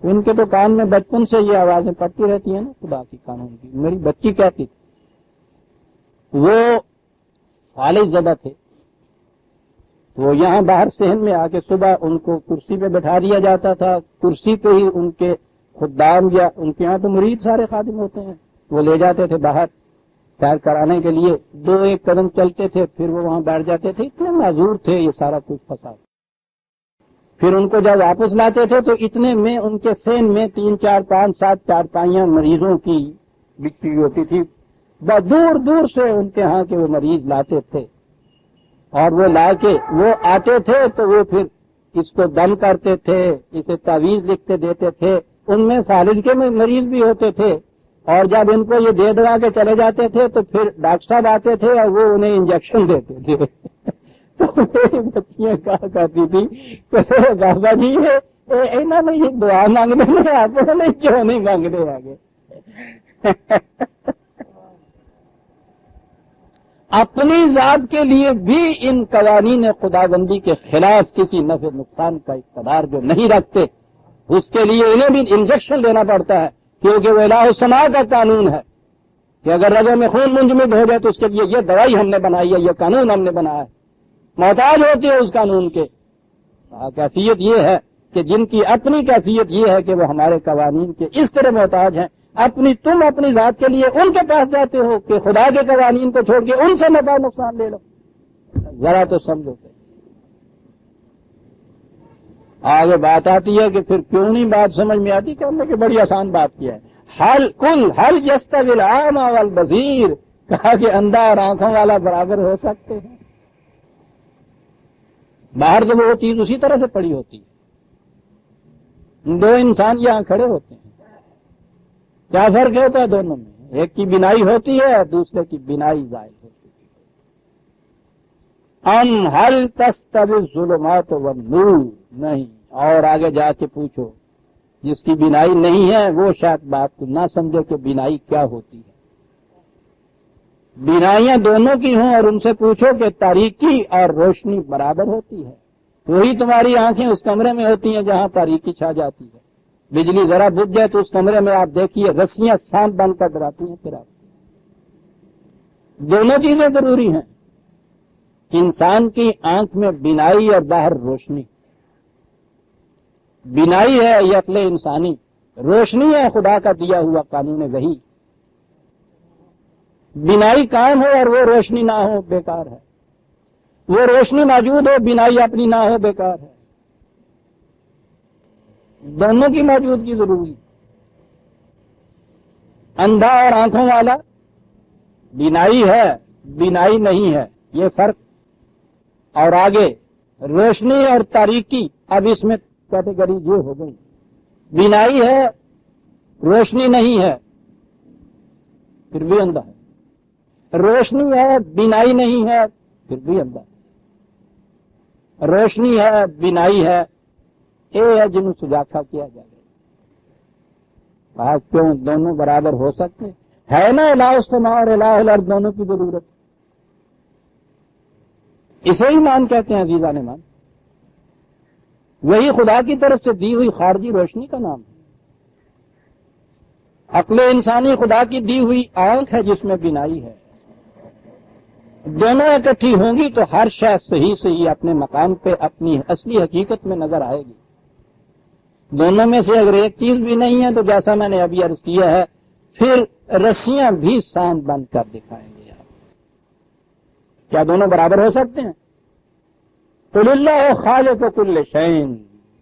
ان کے تو کان میں بچپن سے یہ آوازیں پڑتی رہتی ہیں نا خدا کی قانون کی. میری بچی کہتی تھی، وہ فالج زدہ تھے، وہ یہاں باہر صحن میں آ کے صبح ان کو کرسی پہ بٹھا دیا جاتا تھا. کرسی پہ ہی ان کے خدام یا ان کے یہاں تو مرید سارے خادم ہوتے ہیں، وہ لے جاتے تھے باہر سیر کرانے کے لیے. 2-1 قدم چلتے تھے پھر وہ وہاں بیٹھ جاتے تھے. اتنے معذور تھے یہ سارا کچھ فساد. پھر ان کو جب واپس لاتے تھے تو اتنے میں ان کے سین میں 3, 4, 5, 7 چارپائیاں مریضوں کی بکھی ہوتی تھی. دور دور سے ان کے ہاں کے وہ مریض لاتے تھے اور وہ لا کے وہ آتے تھے تو وہ پھر اس کو دم کرتے تھے، اسے تعویذ لکھ کے دیتے تھے. ان میں فالج کے مریض بھی ہوتے تھے اور جب ان کو یہ دے دوا کے چلے جاتے تھے تو پھر ڈاکٹر صاحب آتے تھے اور وہ انہیں انجیکشن دیتے تھے. میری بچیاں کہا کرتی تھی بابا جی انہوں نے یہ دعا مانگنے میں آتے نہیں کیوں نہیں مانگنے آگے؟ اپنی ذات کے لیے بھی ان قوانین خداوندی کے خلاف کسی نفع نقصان کا اقتدار جو نہیں رکھتے، اس کے لیے انہیں بھی انجیکشن لینا پڑتا ہے، کیونکہ وہ الہ السماء کا قانون ہے کہ اگر رگوں میں خون منجمد ہو جائے تو اس کے لیے یہ دوائی ہم نے بنائی ہے، یہ قانون ہم نے بنایا ہے، محتاج ہوتی ہے اس قانون کے۔ کیفیت یہ ہے کہ جن کی اپنی کیفیت یہ ہے کہ وہ ہمارے قوانین کے اس طرح محتاج ہیں، تم اپنی ذات کے لیے ان کے پاس جاتے ہو کہ خدا کے قوانین کو چھوڑ کے ان سے نفع نقصان لے لو، ذرا تو سمجھو۔ آگے بات آتی ہے کہ پھر کیوں نہیں بات سمجھ میں آتی کہ ہم نے کہ بڑی آسان بات کیا ہے، حل یستوی العامی والبصیر، کہا کہ اندھا اور آنکھوں والا برابر ہو سکتے ہیں؟ باہر تو وہ چیز اسی طرح سے پڑی ہوتی ہے، دو انسان یہاں کھڑے ہوتے ہیں، کیا فرق ہوتا ہے دونوں میں؟ ایک کی بینائی ہوتی ہے، دوسرے کی بینائی زائل ہوتی ہے۔ حل تستوی الظلمات والنور، نہیں۔ اور آگے جا کے پوچھو جس کی بینائی نہیں ہے وہ شاید بات کو نہ سمجھے کہ بینائی کیا ہوتی ہے۔ بینائیاں دونوں کی ہوں اور ان سے پوچھو کہ تاریکی اور روشنی برابر ہوتی ہے، وہی تمہاری آنکھیں اس کمرے میں ہوتی ہیں جہاں تاریکی چھا جاتی ہے، بجلی ذرا بجھ جائے تو اس کمرے میں آپ دیکھیے رسیاں سانپ بن کر ڈراتی ہیں۔ پھر آپ دونوں چیزیں ضروری ہیں، انسان کی آنکھ میں بینائی اور باہر روشنی۔ بینائی ہے یہ عقل انسانی، روشنی ہے خدا کا دیا ہوا قانون وحی۔ بینائی قائم ہو اور وہ روشنی نہ ہو بیکار ہے، وہ روشنی موجود ہو بینائی اپنی نہ ہو بیکار ہے، دونوں کی موجودگی ضروری۔ اندھا اور آنکھوں والا، بینائی ہے بینائی نہیں ہے، یہ فرق۔ اور آگے روشنی اور تاریکی، اب اس میں کیٹیگری یہ ہو گئی، بینائی ہے روشنی نہیں ہے پھر بھی اندھا ہے، روشنی ہے بینائی نہیں ہے پھر بھی اندھا ہے، روشنی ہے بینائی ہے، یہ ہے جنہوں سجاکھا کیا جائے گا۔ کیوں دونوں برابر ہو سکتے ہے نا؟ الہ السماء اور الہ الارض دونوں کی ضرورت، اسے ایمان کہتے ہیں عزیزان ایمان، وہی خدا کی طرف سے دی ہوئی خارجی روشنی کا نام ہے۔ عقل انسانی خدا کی دی ہوئی آنکھ ہے جس میں بینائی ہے، دونوں اکٹھی ہوں گی تو ہر شے صحیح صحیح اپنے مقام پہ اپنی اصلی حقیقت میں نظر آئے گی۔ دونوں میں سے اگر ایک چیز بھی نہیں ہے تو جیسا میں نے ابھی عرض کیا ہے پھر رسیاں بھی سانپ بند کر دکھائیں گے آپ۔ کیا دونوں برابر ہو سکتے ہیں؟ قل اللہ خالق کل شیء،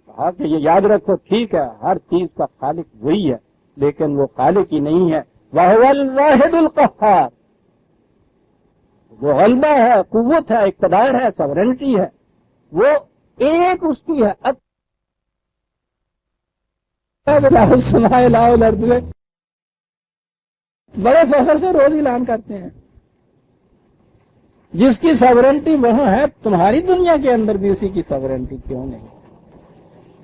کہا کہ یہ یاد رکھو ٹھیک ہے ہر چیز کا خالق وہی ہے لیکن وہ خالق ہی نہیں ہے، وَهُوَ الْوَاحِدُ الْقَهَّارُ، وہ غلبہ ہے، قوت ہے، اقتدار ہے، سورنٹی ہے، وہ ایک اس کی ہے۔ بڑے فخر سے روز اعلان کرتے ہیں جس کی سورنٹی وہاں ہے، تمہاری دنیا کے اندر بھی اسی کی سورنٹی کیوں نہیں؟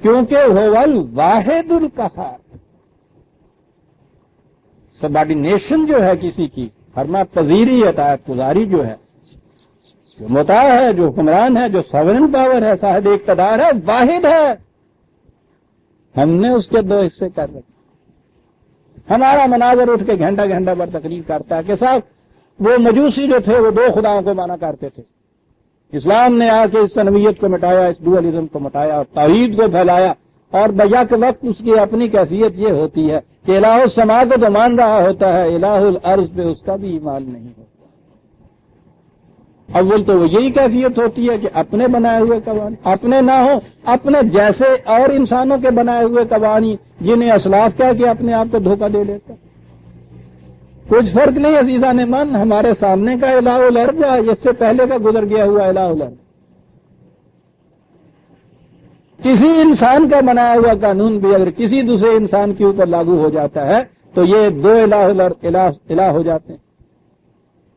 کیونکہ هو الواحد القہار، سبارڈینیشن جو ہے کسی کی، فرما پذیری اطاعت گزاری جو ہے، جو مطاع ہے، جو حکمران ہے، جو ساورن پاور ہے، صاحب اقتدار ہے، واحد ہے، ہم نے اس کے دو حصے کر رکھے۔ ہمارا مناظر اٹھ کے گھنٹہ گھنٹہ بھر تقریر کرتا ہے کہ صاحب وہ مجوسی جو تھے وہ دو خداؤں کو مانا کرتے تھے، اسلام نے آ کے اس تنویت کو مٹایا، اس ڈوئلزم کو مٹایا اور توحید کو پھیلایا، اور بیک وقت اس کی اپنی کیفیت یہ ہوتی ہے کہ الہ السماء کو تو مان رہا ہوتا ہے، الہ الارض پہ اس کا بھی ایمان نہیں ہوتا۔ اول تو وہ یہی کیفیت ہوتی ہے کہ اپنے بنائے ہوئے قوانین، اپنے نہ ہو، اپنے جیسے اور انسانوں کے بنائے ہوئے قوانین جنہیں اسلاف کہہ کے اپنے آپ کو دھوکہ دے لیتا۔ کچھ فرق نہیں عزیزان من، ہمارے سامنے کا الہ الارض ہے، اس سے پہلے کا گزر گیا ہوا الہ الارض۔ کسی انسان کا بنایا ہوا قانون بھی اگر کسی دوسرے انسان کے اوپر لاگو ہو جاتا ہے تو یہ دو الہ ہو جاتے ہیں۔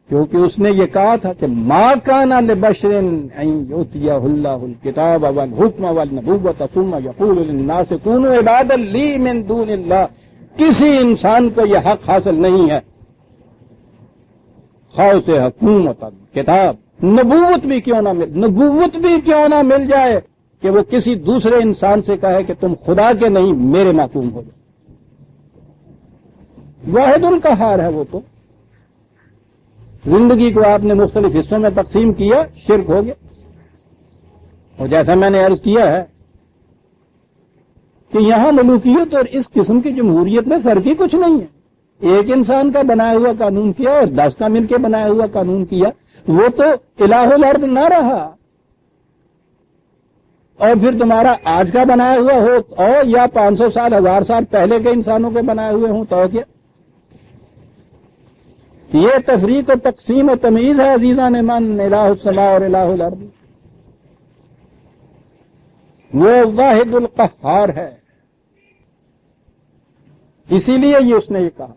کیونکہ اس نے یہ کہا تھا کہ ما کان لبشر ان یؤتیہ اللہ الکتاب والحکم والنبوۃ ثم یقول للناس کونوا عبادا لی من دون اللہ. کسی انسان کو یہ حق حاصل نہیں ہے، خواہ سے حکومت، کتاب، نبوت بھی کیوں نہ مل جائے کہ وہ کسی دوسرے انسان سے کہے کہ تم خدا کے نہیں میرے محکوم ہو جاؤ. واحد القہار ہے وہ. تو زندگی کو آپ نے مختلف حصوں میں تقسیم کیا، شرک ہو گیا. اور جیسا میں نے عرض کیا ہے کہ یہاں ملوکیت اور اس قسم کی جمہوریت میں فرق ہی کچھ نہیں ہے. ایک انسان کا بنایا ہوا قانون کیا اور 10 کا مل کے بنایا ہوا قانون کیا، وہ تو الہ الارض نہ رہا. اور پھر تمہارا آج کا بنایا ہوا ہو اور یا 500 سال 1000 سال پہلے کے انسانوں کے بنائے ہوئے ہوں تو کیا؟ یہ تفریق و تقسیم و تمیز ہے عزیزان من. الہ السماء اور الہ الارض، وہ واحد القہار ہے. اسی لیے یہ اس نے یہ کہا.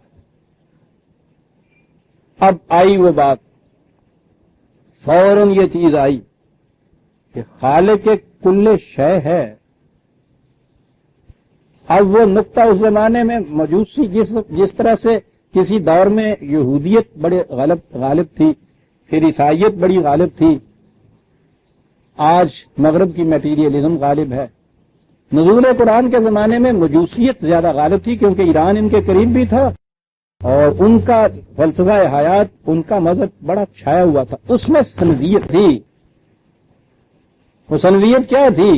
اب آئی وہ بات، فوراً یہ چیز آئی کہ خالق کل شے ہے. اب وہ نقطہ اس زمانے میں مجوسی جس طرح سے کسی دور میں یہودیت بڑے غالب تھی، پھر عیسائیت بڑی غالب تھی، آج مغرب کی میٹیریلزم غالب ہے. نزول قرآن کے زمانے میں مجوسیت زیادہ غالب تھی کیونکہ ایران ان کے قریب بھی تھا اور ان کا فلسفہ حیات، ان کا مذہب بڑا چھایا ہوا تھا. اس میں سنویت تھی. وہ سنویت کیا تھی؟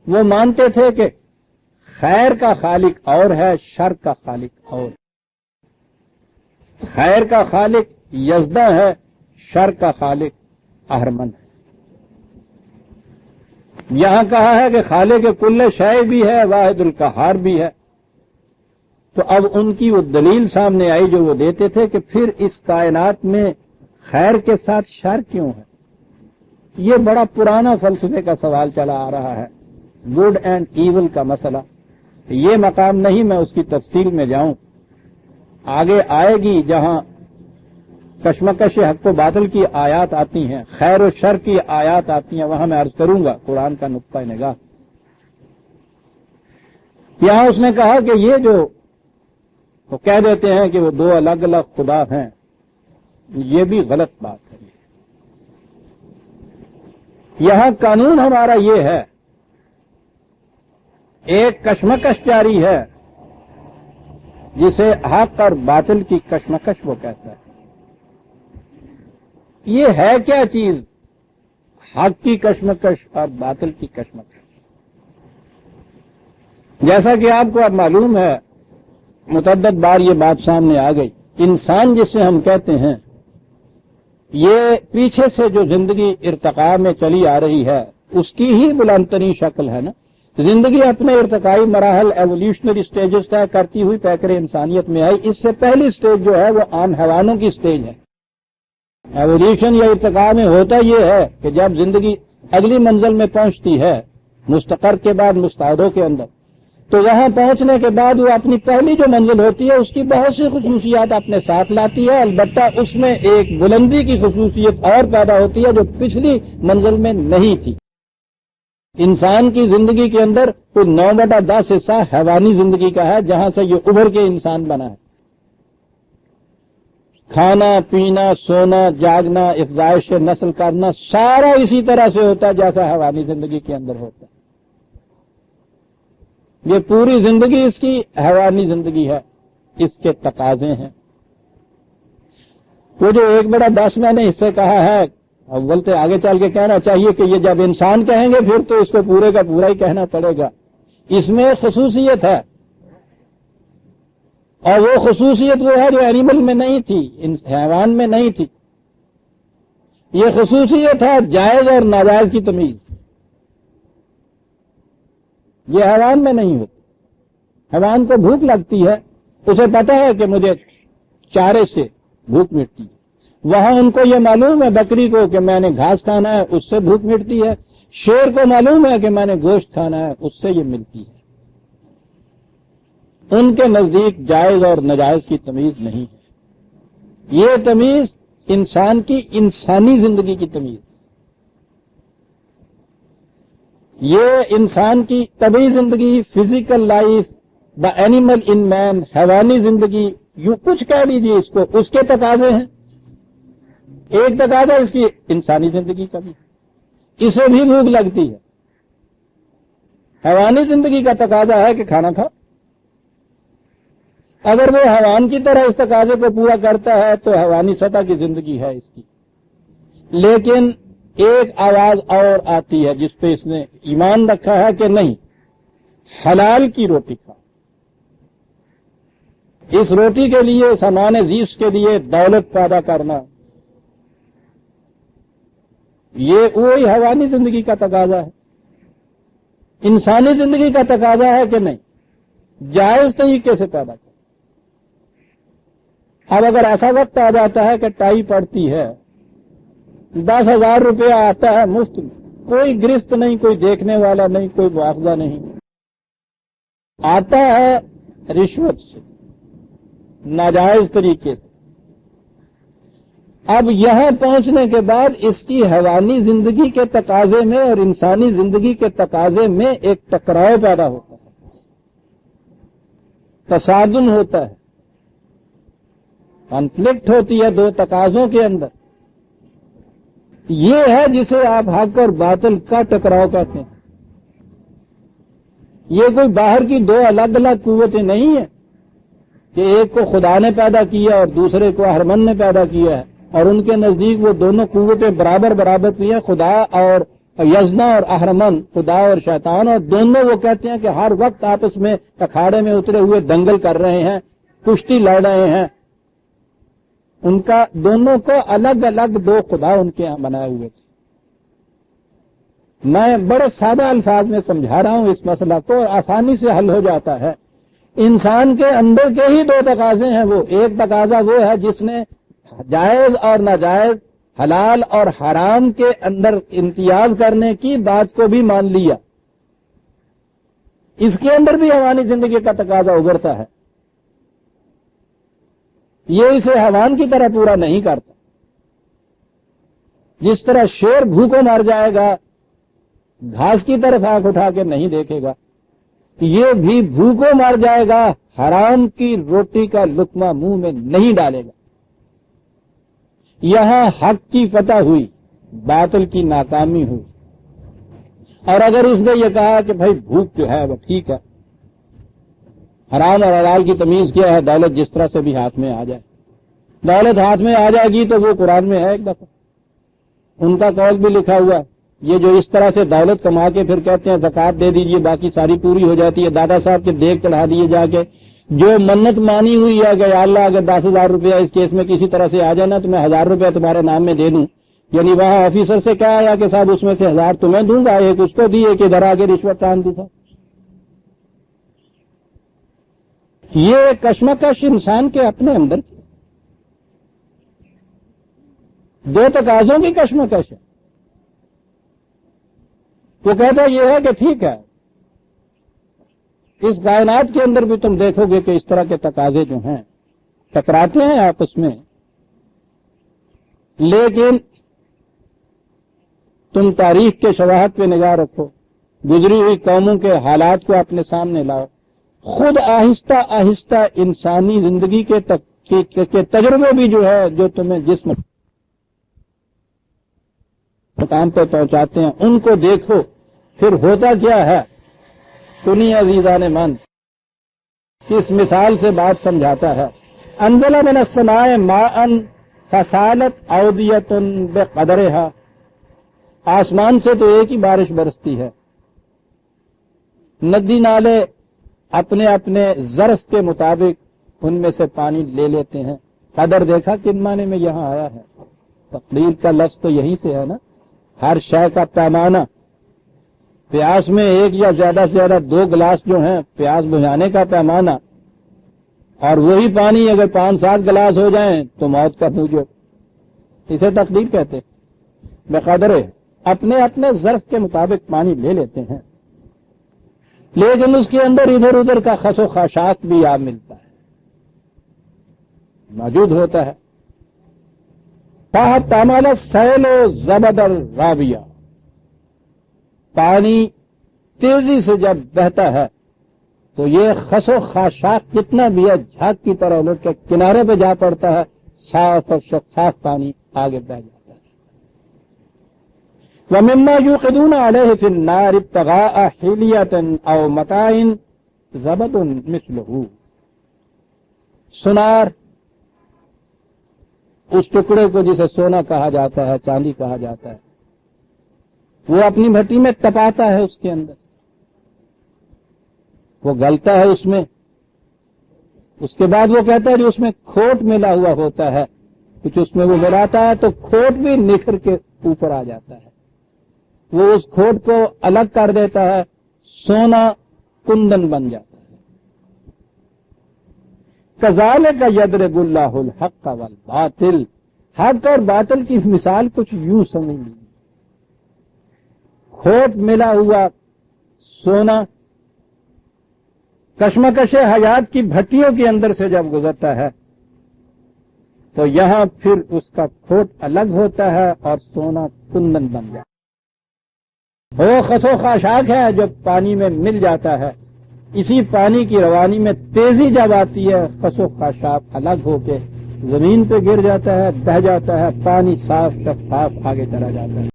وہ مانتے تھے کہ خیر کا خالق اور ہے، شر کا خالق اور. خیر کا خالق یزدہ ہے، شر کا خالق اہرمن ہے. یہاں کہا ہے کہ خالق کل شے بھی ہے، واحد القہار بھی ہے. تو اب ان کی وہ دلیل سامنے آئی جو وہ دیتے تھے کہ پھر اس کائنات میں خیر کے ساتھ شر کیوں ہے. یہ بڑا پرانا فلسفے کا سوال چلا آ رہا ہے، گڈ اینڈ ایول کا مسئلہ. یہ مقام نہیں میں اس کی تفصیل میں جاؤں، آگے آئے گی جہاں کشمکش حق و باطل کی آیات آتی ہیں، خیر و شر کی آیات آتی ہیں، وہاں میں عرض کروں گا قرآن کا نقطہ نگاہ. یہاں اس نے کہا کہ یہ جو وہ کہہ دیتے ہیں کہ وہ 2 الگ الگ خدا ہیں، یہ بھی غلط بات ہے. یہاں قانون ہمارا یہ ہے، ایک کشمکش جاری ہے جسے حق اور باطل کی کشمکش وہ کہتا ہے. یہ ہے کیا چیز؟ حق کی کشمکش اور باطل کی کشمکش. جیسا کہ آپ کو اب معلوم ہے، متعدد بار یہ بات سامنے آ گئی، انسان جسے ہم کہتے ہیں، یہ پیچھے سے جو زندگی ارتقاء میں چلی آ رہی ہے اس کی ہی بلند ترین شکل ہے نا. زندگی اپنے ارتقائی مراحل، ایولیوشنری سٹیجز طے کرتی ہوئی پیکر انسانیت میں آئی. اس سے پہلی سٹیج جو ہے وہ عام حیوانوں کی سٹیج ہے. ایولیوشن یا ارتقاء میں ہوتا یہ ہے کہ جب زندگی اگلی منزل میں پہنچتی ہے مستقر کے بعد مستعدوں کے اندر، تو وہاں پہنچنے کے بعد وہ اپنی پہلی جو منزل ہوتی ہے اس کی بہت سی خصوصیات اپنے ساتھ لاتی ہے. البتہ اس میں ایک بلندی کی خصوصیت اور پیدا ہوتی ہے جو پچھلی منزل میں نہیں تھی. انسان کی زندگی کے اندر کوئی 9/10 حصہ حیوانی زندگی کا ہے جہاں سے یہ ابھر کے انسان بنا ہے. کھانا پینا، سونا، جاگنا، افزائش نسل کرنا سارا اسی طرح سے ہوتا ہے جیسا حیوانی زندگی کے اندر ہوتا ہے. یہ پوری زندگی اس کی حیوانی زندگی ہے، اس کے تقاضے ہیں. وہ جو 1/10 میں نے اس سے کہا ہے، اول سے آگے چل کے کہنا چاہیے کہ یہ جب انسان کہیں گے پھر تو اس کو پورے کا پورا ہی کہنا پڑے گا. اس میں خصوصیت ہے اور وہ خصوصیت وہ ہے جو اینیمل میں نہیں تھی، حیوان میں نہیں تھی. یہ خصوصیت ہے جائز اور ناجائز کی تمیز. یہ حیوان میں نہیں ہوتی. حیوان کو بھوک لگتی ہے، اسے پتا ہے کہ مجھے چارے سے بھوک مٹتی ہے. وہاں ان کو یہ معلوم ہے بکری کو کہ میں نے گھاس کھانا ہے، اس سے بھوک مٹتی ہے. شیر کو معلوم ہے کہ میں نے گوشت کھانا ہے، اس سے یہ ملتی ہے. ان کے نزدیک جائز اور ناجائز کی تمیز نہیں ہے. یہ تمیز انسان کی انسانی زندگی کی تمیز، یہ انسان کی طبعی زندگی، physical life, the animal in man, حیوانی زندگی، یوں کچھ کہہ لیجیے اس کو، اس کے تقاضے ہیں۔ ایک تقاضا اس کی انسانی زندگی کا بھی، اسے بھی بھوک لگتی ہے۔ حیوانی زندگی کا تقاضا ہے کہ کھانا کھاؤ، اگر وہ حیوان کی طرح اس تقاضے کو پورا کرتا ہے تو حیوانی سطح کی زندگی ہے اس کی۔ لیکن ایک آواز اور آتی ہے جس پہ اس نے ایمان رکھا ہے کہ نہیں، حلال کی روٹی کھاؤ۔ اس روٹی کے لیے، سامان زیست کے لیے دولت پیدا کرنا، یہ وہی حیوانی زندگی کا تقاضا ہے۔ انسانی زندگی کا تقاضا ہے کہ نہیں، جائز طریقے سے پیدا کر۔ اب اگر ایسا وقت آ جاتا ہے کہ ٹائی پڑتی ہے، 10,000 روپیہ آتا ہے مفت میں، کوئی گرفت نہیں، کوئی دیکھنے والا نہیں، کوئی مواخذہ نہیں، آتا ہے رشوت سے، ناجائز طریقے سے۔ اب یہاں پہنچنے کے بعد اس کی حیوانی زندگی کے تقاضے میں اور انسانی زندگی کے تقاضے میں ایک ٹکراؤ پیدا ہوتا ہے، تصادم ہوتا ہے، کانفلکٹ ہوتی ہے دو تقاضوں کے اندر۔ یہ ہے جسے آپ حق اور باطل کا ٹکراؤ کہتے ہیں۔ یہ کوئی باہر کی دو الگ الگ قوتیں نہیں ہیں کہ ایک کو خدا نے پیدا کیا اور دوسرے کو اہرمن نے پیدا کیا ہے، اور ان کے نزدیک وہ دونوں قوتیں برابر برابر کی ہیں، خدا اور یزنا اور اہرمن، خدا اور شیطان، اور دونوں وہ کہتے ہیں کہ ہر وقت آپس میں اکھاڑے میں اترے ہوئے دنگل کر رہے ہیں، کشتی لڑ رہے ہیں۔ ان کا دونوں کو الگ الگ دو خدا ان کے یہاں بنائے ہوئے تھے۔ میں بڑے سادہ الفاظ میں سمجھا رہا ہوں اس مسئلہ کو، اور آسانی سے حل ہو جاتا ہے۔ انسان کے اندر کے ہی دو تقاضے ہیں۔ وہ ایک تقاضا وہ ہے جس نے جائز اور ناجائز، حلال اور حرام کے اندر امتیاز کرنے کی بات کو بھی مان لیا، اس کے اندر بھی حیوانی زندگی کا تقاضا ابھرتا ہے۔ یہ اسے حیوان کی طرح پورا نہیں کرتا۔ جس طرح شیر بھوکوں مر جائے گا، گھاس کی طرف آنکھ اٹھا کے نہیں دیکھے گا، یہ بھی بھوکوں مر جائے گا، حرام کی روٹی کا لقمہ منہ میں نہیں ڈالے گا۔ یہاں حق کی فتح ہوئی، باطل کی ناکامی ہوئی۔ اور اگر اس نے یہ کہا کہ بھائی بھوک جو ہے وہ ٹھیک ہے، حرام اور حلال کی تمیز کیا ہے، دولت جس طرح سے بھی ہاتھ میں آ جائے، دولت ہاتھ میں آ جائے گی تو وہ قرآن میں ہے ایک دفعہ، ان کا قول بھی لکھا ہوا ہے۔ یہ جو اس طرح سے دولت کما کے پھر کہتے ہیں زکوٰۃ دے دیجئے باقی ساری پوری ہو جاتی ہے، دادا صاحب کے دیگ چڑھا دیے جا کے، جو منت مانی ہوئی ہے کہ یا اللہ اگر 10,000 روپیہ اس کیس میں کسی طرح سے آ جائے نا تو میں 1,000 روپیہ تمہارے نام میں دے دوں، یعنی وہاں آفیسر سے کہا آیا کہ صاحب اس میں سے 1,000 تمہیں دوں گا، ایک اس کو دی، ایک ادھر آگے رشوت ٹان دی تھا۔ یہ کشمکش انسان کے اپنے اندر کی دو تقاضوں کی کشمکش ہے۔ وہ کہتا یہ ہے کہ ٹھیک ہے، اس کائنات کے اندر بھی تم دیکھو گے کہ اس طرح کے تقاضے جو ہیں ٹکراتے ہیں آپس میں، لیکن تم تاریخ کے شواہد پہ نگاہ رکھو، گزری ہوئی قوموں کے حالات کو اپنے سامنے لاؤ، خود آہستہ آہستہ انسانی زندگی کے تجربے بھی جو ہے جو تمہیں جس مقام پہ پہنچاتے ہیں ان کو دیکھو، پھر ہوتا کیا ہے۔ سنی عزیزان من، کس مثال سے بات سمجھاتا ہے۔ انزل من السماء ماء فسالت اودیۃ بقدرها، آسمان سے تو ایک ہی بارش برستی ہے، ندی نالے اپنے اپنے ظرف کے مطابق ان میں سے پانی لے لیتے ہیں۔ قدر دیکھا کن معنی میں یہاں آیا ہے، تقدیر کا لفظ تو یہیں سے ہے نا، ہر شے کا پیمانہ۔ پیاس میں ایک یا زیادہ سے زیادہ 2 گلاس جو ہیں پیاس بجھانے کا پیمانہ، اور وہی پانی اگر 5-7 گلاس ہو جائیں تو موت کا موجب، اسے تقدیر کہتے ہیں۔ بقدر اپنے اپنے ظرف کے مطابق پانی لے لیتے ہیں، لیکن اس کے اندر ادھر ادھر کا خس و خاشاک بھی آ ملتا ہے، موجود ہوتا ہے۔ فاحتمل السیل زبد الراویہ، پانی تیزی سے جب بہتا ہے تو یہ خس و خاشاک کتنا بھی ہے جھاگ کی طرح لوٹ کے کنارے پہ جا پڑتا ہے، صاف اور شفاف پانی آگے بہ جاتا ہے۔ وَمِمَّا يُوقِدُونَ عَلَيْهِ فِي النَّارِ ابْتِغَاءَ حِلْيَةٍ أَوْ مَتَاعٍ زَبَدٌ مِثْلُهُ، سنار، اس ٹکڑے کو جسے سونا کہا جاتا ہے، چاندی کہا جاتا ہے، وہ اپنی بھٹی میں تپاتا ہے، اس کے اندر وہ گلتا ہے، اس میں اس کے بعد وہ کہتا ہے جو اس میں کھوٹ ملا ہوا ہوتا ہے، کچھ اس میں وہ ملاتا ہے تو کھوٹ بھی نکھر کے اوپر آ جاتا ہے، وہ اس کھوٹ کو الگ کر دیتا ہے، سونا کندن بن جاتا ہے۔ کذالک یضرب اللہ الحق والباطل، حق اور باطل کی مثال کچھ یوں سمجھ لیجیے، کھوٹ ملا ہوا سونا کشمکش حیات کی بھٹیوں کے اندر سے جب گزرتا ہے تو یہاں پھر اس کا کھوٹ الگ ہوتا ہے اور سونا کندن بن جاتا ہے۔ وہ خس و خاشاک ہے جو پانی میں مل جاتا ہے، اسی پانی کی روانی میں تیزی جب آتی ہے، خس و خاشاک الگ ہو کے زمین پہ گر جاتا ہے، بہہ جاتا ہے، پانی صاف شفاف آگے چلا جاتا ہے۔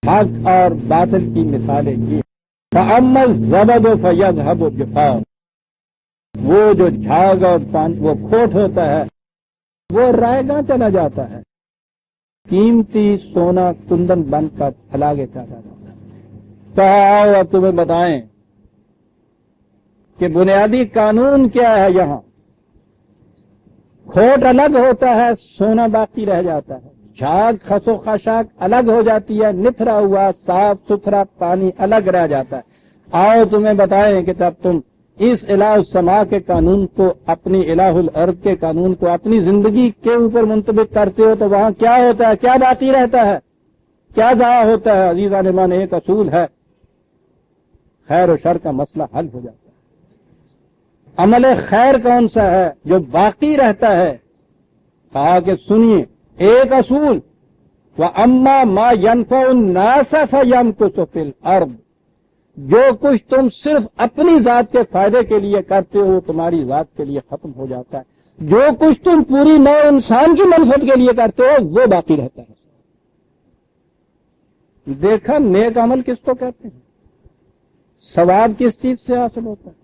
حق اور باطل کی مثالیں یہ، فَأَمَّا الزَّبَدُ فَيَذْهَبُ جُفَاءً، وہ جو جھاگ اور پانی وہ کھوٹ ہوتا ہے وہ رائے گاں چلا جاتا ہے، قیمتی سونا کندن بن کر پھیلاگے چلا جاتا ہے۔ تو آؤ اب تمہیں بتائیں کہ بنیادی قانون کیا ہے یہاں۔ کھوٹ الگ ہوتا ہے، سونا باقی رہ جاتا ہے، جھاگ خس و خاشاک الگ ہو جاتی ہے، نتھرا ہوا صاف ستھرا پانی الگ رہ جاتا ہے۔ آؤ تمہیں بتائیں کہ تب تم اس الہ السماء کے قانون کو، اپنی الہ الارض کے قانون کو اپنی زندگی کے اوپر منطبق کرتے ہو تو وہاں کیا ہوتا ہے، کیا باقی رہتا ہے، کیا ضائع ہوتا ہے؟ عزیزان ایمان، ایک اصول ہے، خیر و شر کا مسئلہ حل ہو جاتا ہے۔ عمل خیر کون سا ہے جو باقی رہتا ہے؟ کہا کہ سنیے ایک اصول، وَأَمَّا مَا يَنْفَعُ النَّاسَ فَيَمْكُثُ فِي الْأَرْضِ، جو کچھ تم صرف اپنی ذات کے فائدے کے لیے کرتے ہو تمہاری ذات کے لیے ختم ہو جاتا ہے، جو کچھ تم پوری نو انسان کی منفعت کے لیے کرتے ہو وہ باقی رہتا ہے۔ دیکھا نیک عمل کس کو کہتے ہیں، ثواب کس چیز سے حاصل ہوتا ہے،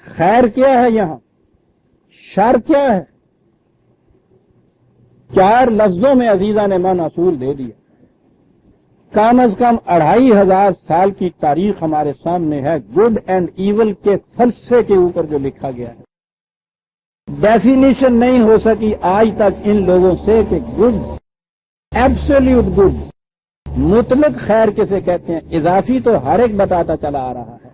خیر کیا ہے یہاں، شر کیا ہے؟ چار لفظوں میں عزیزان ایمان اصول دے دیا۔ کم از کم 2500 سال کی تاریخ ہمارے سامنے ہے گڈ اینڈ ایول کے فلسفے کے اوپر جو لکھا گیا ہے۔ ڈیفینیشن نہیں ہو سکی آج تک ان لوگوں سے کہ گڈ، ایبسولوٹ گڈ، مطلق خیر کسے کہتے ہیں۔ اضافی تو ہر ایک بتاتا چلا آ رہا ہے،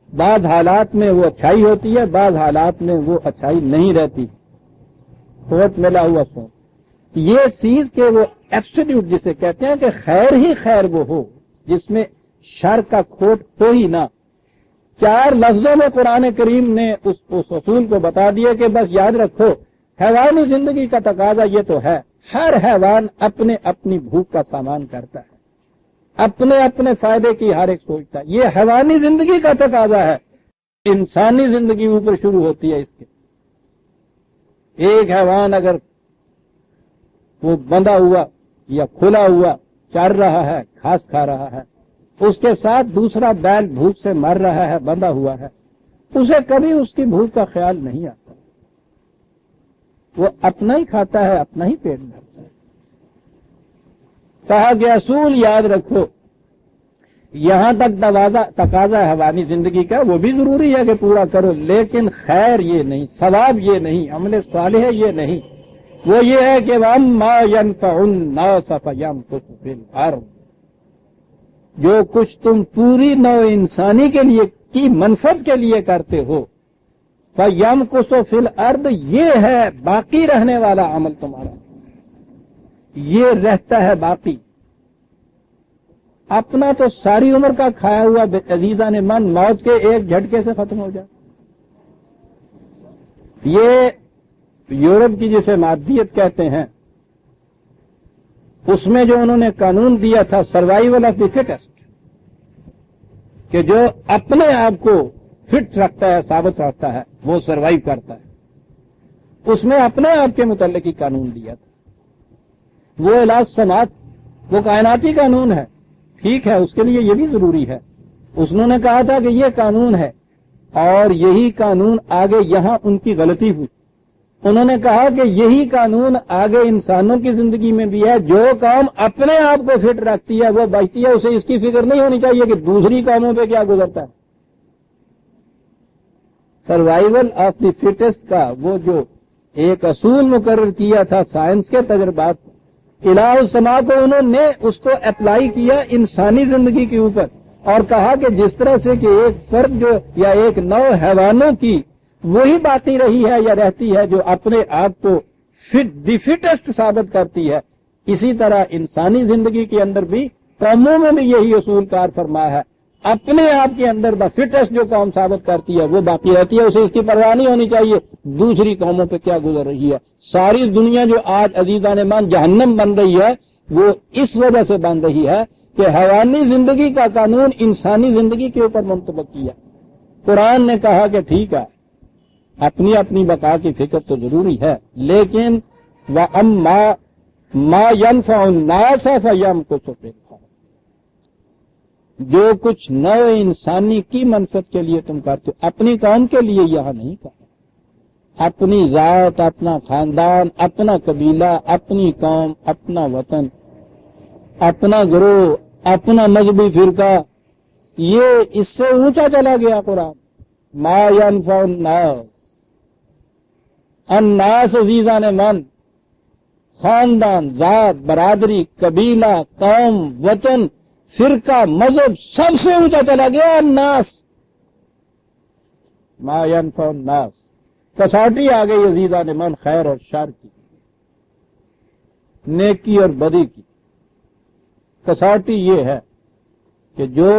بعض حالات میں وہ اچھائی ہوتی ہے، بعض حالات میں وہ اچھائی نہیں رہتی، کھوٹ ملا ہوا سو یہ چیز کہ وہ ایبسولوٹ جسے کہتے ہیں کہ خیر ہی خیر وہ ہو جس میں شر کا کھوٹ ہو ہی نہ۔ چار لفظوں میں قرآن کریم نے اس اصول کو بتا دیا کہ بس یاد رکھو، حیوانی زندگی کا تقاضا یہ تو ہے، ہر حیوان اپنے اپنی بھوک کا سامان کرتا ہے، اپنے اپنے فائدے کی ہر ایک سوچتا ہے، یہ حیوانی زندگی کا تقاضا ہے۔ انسانی زندگی اوپر شروع ہوتی ہے اس کے۔ ایک حیوان اگر وہ بندھا ہوا یا کھلا ہوا چر رہا ہے، گھاس کھا رہا ہے، اس کے ساتھ دوسرا بیل بھوک سے مر رہا ہے، بندھا ہوا ہے، اسے کبھی اس کی بھوک کا خیال نہیں آتا، وہ اپنا ہی کھاتا ہے، اپنا ہی پیٹ بھرتا ہے۔ کہا کہ اصول یاد رکھو، یہاں تک تقاضا حیوانی زندگی کا وہ بھی ضروری ہے کہ پورا کرو، لیکن خیر یہ نہیں، ثواب یہ نہیں، عمل صالح یہ نہیں، وہ یہ ہے کہ وَأَمَّا يَنْفَعُ النَّاسَ فَيَمْكُثُ فِي الْأَرْضِ، جو کچھ تم پوری نو انسانی کے لیے کی منفعت کے لیے کرتے ہو، فَيَمْكُثُ فِي الْأَرْضِ، یہ ہے باقی رہنے والا عمل تمہارا، یہ رہتا ہے باقی۔ اپنا تو ساری عمر کا کھایا ہوا عزیزان من موت کے ایک جھٹکے سے ختم ہو جائے۔ یہ یورپ کی جسے مادیت کہتے ہیں، اس میں جو انہوں نے قانون دیا تھا سروائیول آف دی فٹسٹ، کہ جو اپنے آپ کو فٹ رکھتا ہے، ثابت رکھتا ہے، وہ سروائیو کرتا ہے، اس میں اپنے آپ کے متعلق ہی قانون دیا تھا۔ وہ علاج سماعت، وہ کائناتی قانون ہے، ٹھیک ہے، اس کے لیے یہ بھی ضروری ہے۔ انہوں نے کہا تھا کہ یہ قانون ہے، اور یہی قانون آگے یہاں ان کی غلطی ہوئی۔ انہوں نے کہا کہ یہی قانون آگے انسانوں کی زندگی میں بھی ہے، جو قوم اپنے آپ کو فٹ رکھتی ہے وہ بچتی ہے، اسے اس کی فکر نہیں ہونی چاہیے کہ دوسری قوموں پہ کیا گزرتا ہے۔ سروائیول آف دی فٹسٹ کا وہ جو ایک اصول مقرر کیا تھا سائنس کے تجربات، الہ السما کو انہوں نے اس کو اپلائی کیا انسانی زندگی کے اوپر، اور کہا کہ جس طرح سے کہ ایک فرد جو یا ایک نو حیوانوں کی وہی باقی رہی ہے یا رہتی ہے جو اپنے آپ کو دی فٹسٹ ثابت کرتی ہے، اسی طرح انسانی زندگی کے اندر بھی قوموں میں بھی یہی اصول کار فرما ہے۔ اپنے آپ کے اندر دا فٹسٹ جو قوم ثابت کرتی ہے وہ باقی رہتی ہے، اسے اس کی پرواہ نہیں ہونی چاہیے دوسری قوموں پہ کیا گزر رہی ہے۔ ساری دنیا جو آج عزیزان مان جہنم بن رہی ہے وہ اس وجہ سے بن رہی ہے کہ حیوانی زندگی کا قانون انسانی زندگی کے اوپر منطبق کیا۔ قرآن نے کہا کہ ٹھیک ہے، اپنی اپنی بقا کی فکر تو ضروری ہے، لیکن وَأَمَّا مَا يَنْفَعُ النَّاسَ فَيَمْكُثُ فِي الْأَرْضِ، جو کچھ نو انسانی کی منفعت کے لیے تم کرتے ہو اپنی قوم کے لیے یہاں نہیں کہا، اپنی ذات، اپنا خاندان، اپنا قبیلہ، اپنی قوم، اپنا وطن، اپنا گروہ، اپنا مذہبی فرقہ، یہ اس سے اونچا چلا گیا قرآن۔ ما ينفع الناس، الناس عزیزان من، خاندان، ذات، برادری، قبیلہ، قوم، وطن، فرقہ، مذہب، سب سے اونچا چلا گیا الناس۔ ما ينفع الناس، کسوٹی آ گئی عزیزان من خیر اور شر کی، نیکی اور بدی کی۔ کسوٹی یہ ہے کہ جو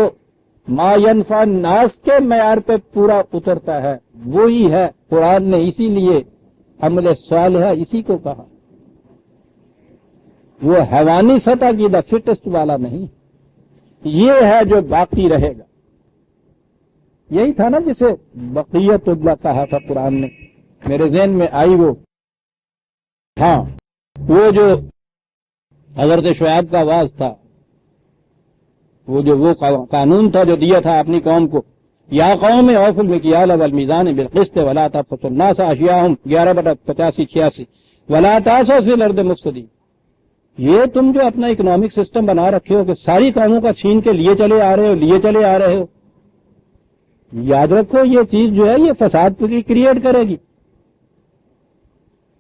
ما ينفع الناس کے معیار پہ پورا اترتا ہے وہی ہے۔ قرآن نے اسی لیے عمل صالحہ اسی کو کہا، وہ حیوانی سطح کی دا فٹسٹ والا نہیں، یہ ہے جو باقی رہے گا۔ یہی تھا نا جسے بقیت اللہ کہا تھا قرآن نے، میرے ذہن میں آئی وہ، ہاں، وہ جو حضرت شعیب کا آواز تھا، وہ جو وہ قانون تھا جو دیا تھا اپنی قوم کو، یا قوم اوفوا المکیال والمیزان بالقسط ولا تبخسوا الناس اشیاءهم 11/85-86 ولا تعثوا فی الارض مفسدین۔ یہ تم جو اپنا اکنامک سسٹم بنا رکھے ہو کہ ساری قوموں کا چھین کے لیے چلے آ رہے ہو، یاد رکھو یہ چیز جو ہے یہ فساد کریٹ کرے گی۔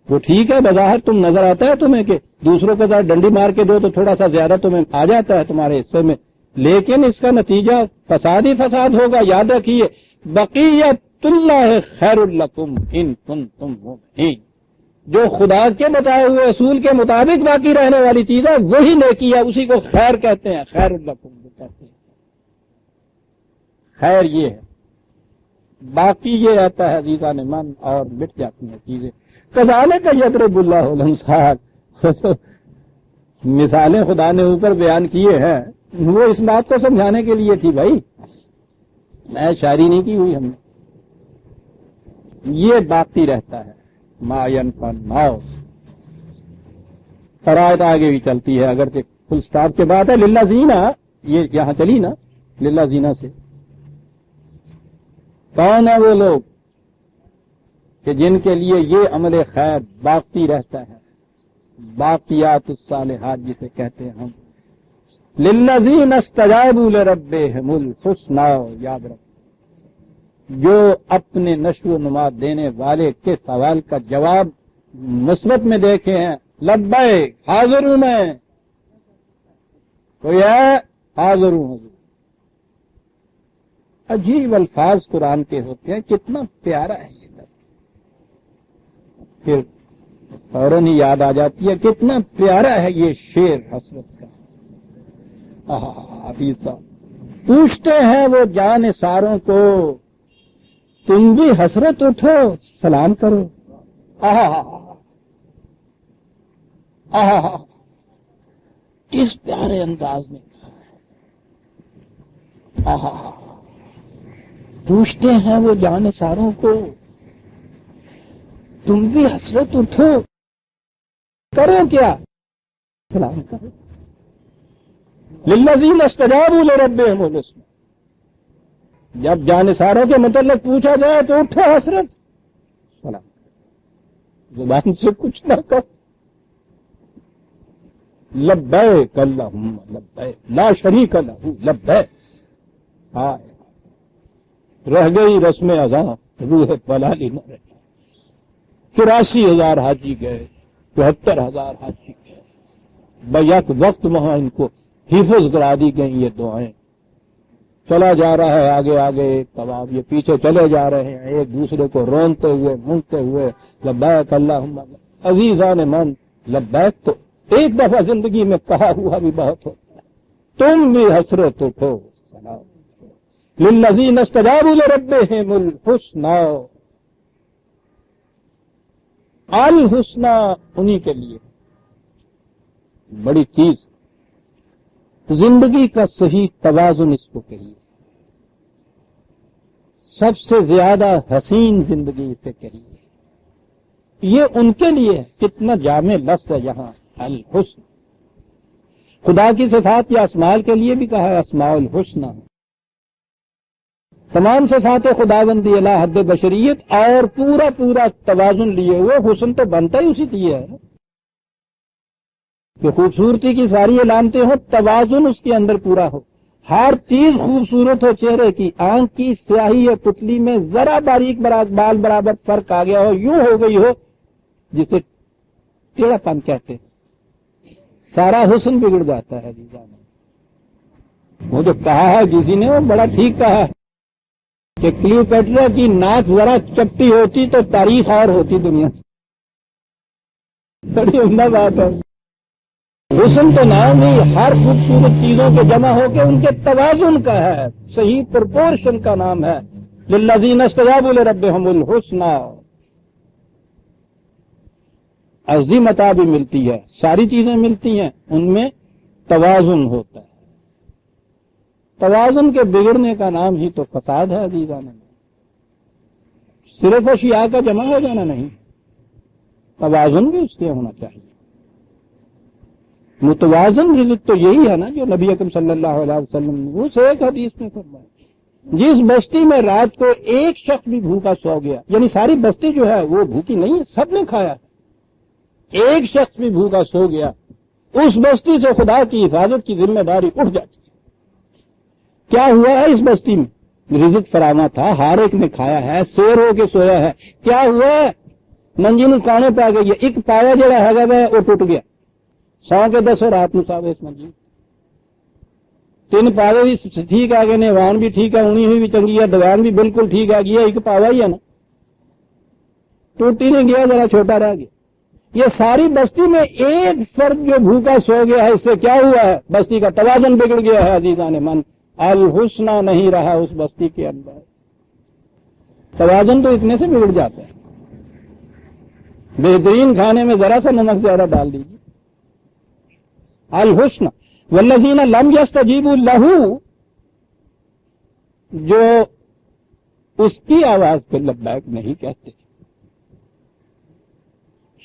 وہ ٹھیک ہے، بظاہر تم نظر آتا ہے تمہیں کہ دوسروں کے ساتھ ڈنڈی مار کے دو تو تھوڑا سا زیادہ تمہیں آ جاتا ہے تمہارے حصے میں، لیکن اس کا نتیجہ فساد ہی فساد ہوگا۔ یاد رکھیے بقیت اللہ خیر لکم ان کنتم مؤمنین، جو خدا کے بتائے ہوئے اصول کے مطابق باقی رہنے والی چیز ہے وہی نیکی ہے، اسی کو خیر کہتے ہیں، خیر لکم کہتے ہیں۔ خیر یہ ہے، باقی یہ آتا ہے عزیزان من اور مٹ جاتی ہیں چیزیں۔ کذالک یضرب اللہ الامثال، مثالیں خدا نے اوپر بیان کیے ہیں، وہ اس بات کو سمجھانے کے لیے تھی بھائی، میں شاعری نہیں کی ہوئی ہم نے۔ یہ باقی رہتا ہے ما ينفع الناس، اور آیت آگے بھی چلتی ہے، اگرچہ فل سٹاپ کے بعد ہے للذین، یہ یہاں چلی نا للذین سے۔ کون ہے وہ لوگ کہ جن کے لیے یہ عمل خیر باقی رہتا ہے، باقیات الصالحات جسے کہتے ہیں ہم، للذین استجابوا لربہم الحسنی، یاد رکھ، جو اپنے نشو و نما دینے والے کے سوال کا جواب مثبت میں دیکھے ہیں، لبیک حاضر ہوں میں، کوئی ہے حاضر ہوں حضور۔ عجیب الفاظ قرآن کے ہوتے ہیں، کتنا پیارا ہے یہ لفظ، پھر فوراً ہی یاد آ جاتی ہے کتنا پیارا ہے یہ شعر حسرت کا۔ حفیظ صاحب پوچھتے ہیں وہ جان ساروں کو، تم بھی حسرت اٹھو سلام کرو۔ کس پیارے انداز میں کہا ہے. آہا، پوچھتے ہیں وہ جانثاروں کو تم بھی حسرت اٹھو، کرو کیا؟ کلام کرو. للذین استجابوا لربہم الحسنی. جب جانثاروں کے متعلق پوچھا جائے تو اٹھو حسرت، سلام. زبان سے کچھ نہ کر. لبیک اللہم لبیک لا شریک لہ لبیک. رہ گئی رسم اذاں، روح پلالی نہ رہی. 84,000 حاجی گئے، 74,000 حاجی گئے. بیک وقت وہاں ان کو حفظ کرا دی گئی یہ دعائیں. چلا جا رہا ہے آگے آگے ایک طواف، یہ پیچھے چلے جا رہے ہیں ایک دوسرے کو رونتے ہوئے مونگتے ہوئے لبیک اللہم. عزیزان من، لبیک تو ایک دفعہ زندگی میں کہا ہوا بھی بہت ہوتا ہے. تم بھی حسرت اٹھو، سلام. للذین استجابوا لربہم الحسنی. الحسنی انہی کے لیے بڑی چیز. زندگی کا صحیح توازن اس کو کہیے. سب سے زیادہ حسین زندگی اسے کہیے. یہ ان کے لیے کتنا جامع لفظ ہے یہاں الحسن. خدا کی صفات یا اسماء کے لیے بھی کہا ہے اسماء الحسنی. تمام صفات خداوندی الی حد بشریت اور پورا پورا توازن لیے ہوئے. حسن تو بنتا ہی اسی لیے ہے کہ خوبصورتی کی ساری علامتیں ہوں، توازن اس کے اندر پورا ہو. ہر چیز خوبصورت ہو. چہرے کی آنکھ کی سیاہی یا پتلی میں ذرا باریک بال برابر فرق آ گیا ہو، یوں ہو گئی ہو جسے ٹیڑھا پن کہتے ہیں، سارا حسن بگڑ جاتا ہے. وہ جو کہا ہے کسی نے وہ بڑا ٹھیک کہا ہے کہ کلیوپیٹرا کی ناک ذرا چپٹی ہوتی تو تاریخ اور ہوتی دنیا. بڑی عمدہ بات ہے. حسن تو نام ہی ہر خوبصورت چیزوں کے جمع ہو کے ان کے توازن کا ہے، صحیح پرپورشن کا نام ہے. للذین استجابوا لربہم الحسنی. عظیم عطا بھی ملتی ہے، ساری چیزیں ملتی ہیں، ان میں توازن ہوتا ہے. توازن کے بگڑنے کا نام ہی تو فساد ہے عزیزان. صرف اشیاء کا جمع ہو جانا نہیں، توازن بھی اس کے ہونا چاہیے. متوازن رزق تو یہی ہے نا جو نبی اکرم صلی اللہ علیہ وسلم نے اس ایک حدیث میں فرمایا. جس بستی میں رات کو ایک شخص بھی بھوکا سو گیا، یعنی ساری بستی جو ہے وہ بھوکی نہیں ہے، سب نے کھایا ہے. ایک شخص بھی بھوکا سو گیا، اس بستی سے خدا کی حفاظت کی ذمہ داری اٹھ جاتی ہے. کیا ہوا ہے اس بستی میں؟ رزق فراواں تھا، ہر ایک نے کھایا ہے، سیر ہو کے سویا ہے. کیا ہوا ہے؟ منجی نو کانے پہ گئی ہے، ایک پایا جڑا ہے وہ ٹوٹ گیا. 100 کے 10 رات نو ساوے اس منجی 3 پاوے بھی ٹھیک آ گئے نے، وان بھی ٹھیک ہے، اونی ہوئی بھی چنگی ہے، دوان بھی بالکل ٹھیک آ گئی ہے. ایک پاوا ہی ہے نا، ٹوٹی نہیں گیا، ذرا چھوٹا رہ گیا. یہ ساری بستی میں ایک فرد جو بھوکا سو گیا ہے، اس سے کیا ہوا ہے؟ بستی کا توازن بگڑ گیا ہے عزیزان من. الحسنی نہیں رہا اس بستی کے اندر. توازن تو اتنے سے بگڑ جاتا ہے. بہترین کھانے میں ذرا سا نمک زیادہ ڈال دیجیے. الحسن والذین لم یستجیبوا لہ، جو اس کی آواز پہ لبیک نہیں کہتے.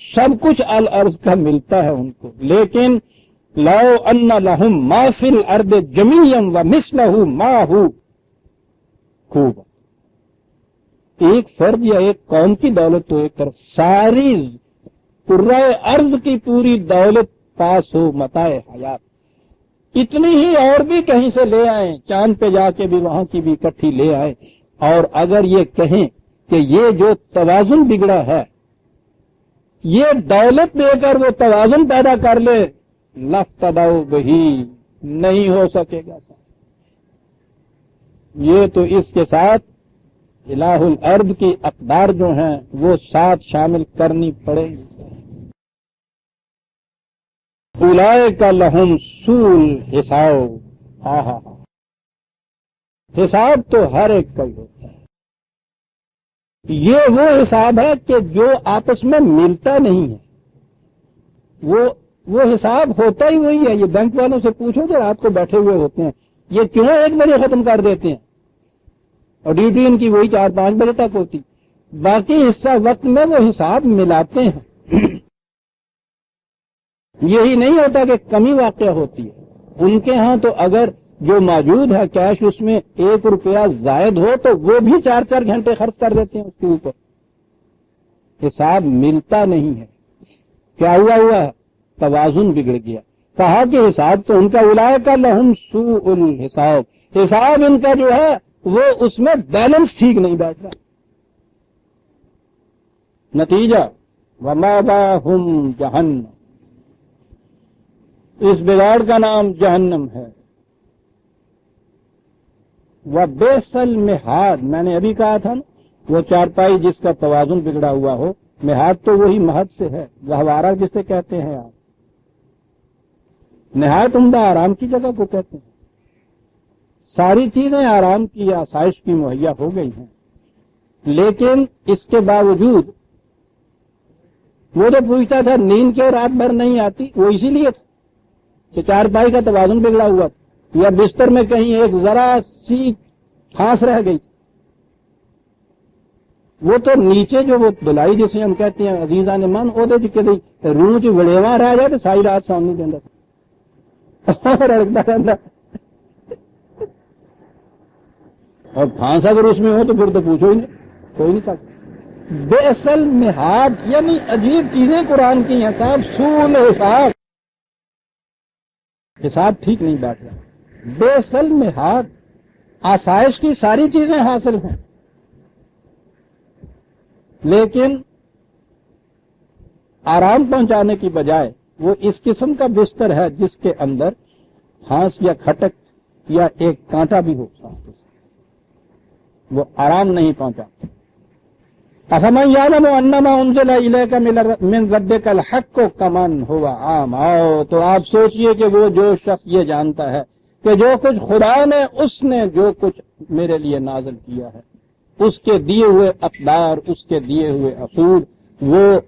سب کچھ الارض کا ملتا ہے ان کو، لیکن لو ان لہم ما فی الارض جمیعا ومثلہ معہ خوب. ایک فرد یا ایک قوم کی دولت تو ایک طرف، ساری کرۂ ارض کی پوری دولت پاس ہو متاع حیات، اتنی ہی اور بھی کہیں سے لے آئیں، چاند پہ جا کے بھی وہاں کی بھی اکٹھی لے آئیں، اور اگر یہ کہیں کہ یہ جو توازن بگڑا ہے یہ دولت دے کر وہ توازن پیدا کر لے، لفتدوا بہی، نہیں ہو سکے گا. یہ تو اس کے ساتھ الہ الارض کی اقدار جو ہیں وہ ساتھ شامل کرنی پڑے گی. اولئک لہم سوء الحساب. حساب تو ہر ایک کا ہی ہوتا ہے. یہ وہ حساب ہے کہ جو آپس میں ملتا نہیں ہے، وہ وہ حساب ہوتا ہی وہی ہے. یہ بینک والوں سے پوچھو جو رات کو بیٹھے ہوئے ہوتے ہیں یہ کیوں 1 بجے ختم کر دیتے ہیں اور ڈیوٹی ان کی وہی 4-5 بجے تک ہوتی. باقی حصہ وقت میں وہ حساب ملاتے ہیں. یہی نہیں ہوتا کہ کمی واقع ہوتی ہے. ان کے ہاں تو اگر جو موجود ہے کیش اس میں 1 روپیہ زائد ہو تو وہ بھی 4 گھنٹے خرچ کر دیتے ہیں اس کے اوپر. حساب ملتا نہیں ہے. کیا ہوا ہے توازن بگڑ گیا. کہا کہ حساب تو ان کا اولئک لہم سوء الحساب. حساب ان کا جو ہے وہ اس میں بیلنس ٹھیک نہیں بیٹھ رہا. نتیجہ ومأواہم جہنم. اس بگاڑ کا نام جہنم ہے. وبئس المہاد. میں نے ابھی کہا تھا نا وہ چارپائی جس کا توازن بگڑا ہوا ہو. مہاد تو وہی مہد سے ہے گہوارہ جسے کہتے ہیں آپ. نہایت عمدہ آرام کی جگہ کو کہتے ہیں. ساری چیزیں آرام کی آسائش کی مہیا ہو گئی ہیں لیکن اس کے باوجود وہ جو پوچھتا تھا نیند کیوں رات بھر نہیں آتی وہ اسی لیے تھا کہ چارپائی کا توازن بگڑا ہوا تھا یا بستر میں کہیں ایک ذرا سی پھانس رہ گئی. وہ تو نیچے جو وہ دلائی جسے ہم کہتے ہیں عزیزان من وہ روح چ وڑےواں رہ جائے تو ساری رات سامنے دینا رڑکتا رہتا. اور پھانس اگر اس میں ہو تو پھر تو پوچھو ہی نہیں کوئی نہیں سکتا. بئس المہاد یعنی عجیب چیزیں قرآن کی ہیں صاحب. سوء الحساب. حساب ٹھیک نہیں بیٹھ رہا. بئس المہاد. آسائش کی ساری چیزیں حاصل ہیں لیکن آرام پہنچانے کی بجائے وہ اس قسم کا بستر ہے جس کے اندر ہانس یا کھٹک یا ایک کانٹا بھی ہو وہ آرام نہیں پہنچاتا. افمن یعلم انما انزل الیک من ربک الحق کمن هو اعمی. تو آپ سوچئے کہ وہ جو شخص یہ جانتا ہے کہ جو کچھ خدا نے اس نے جو کچھ میرے لیے نازل کیا ہے اس کے دیے ہوئے اقدار اس کے دیے ہوئے اصول وہ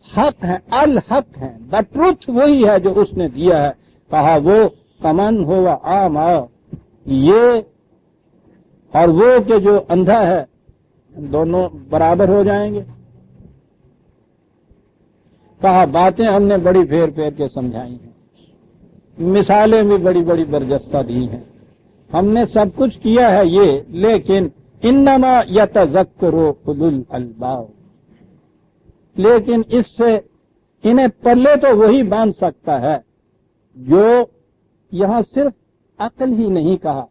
حق ہیں الحق ہیں. دا ٹروتھ وہی ہے جو اس نے دیا ہے. کہا وہ کمن ہوا اعمی یہ اور وہ کہ جو اندھا ہے دونوں برابر ہو جائیں گے. کہا باتیں ہم نے بڑی پھیر پھیر کے سمجھائی ہیں مثالیں بھی بڑی بڑی برجستہ دی ہیں ہم نے سب کچھ کیا ہے یہ لیکن انما یتذکر اولو الالباب. لیکن اس سے انہیں پلے تو وہی باندھ سکتا ہے جو یہاں صرف عقل ہی نہیں کہا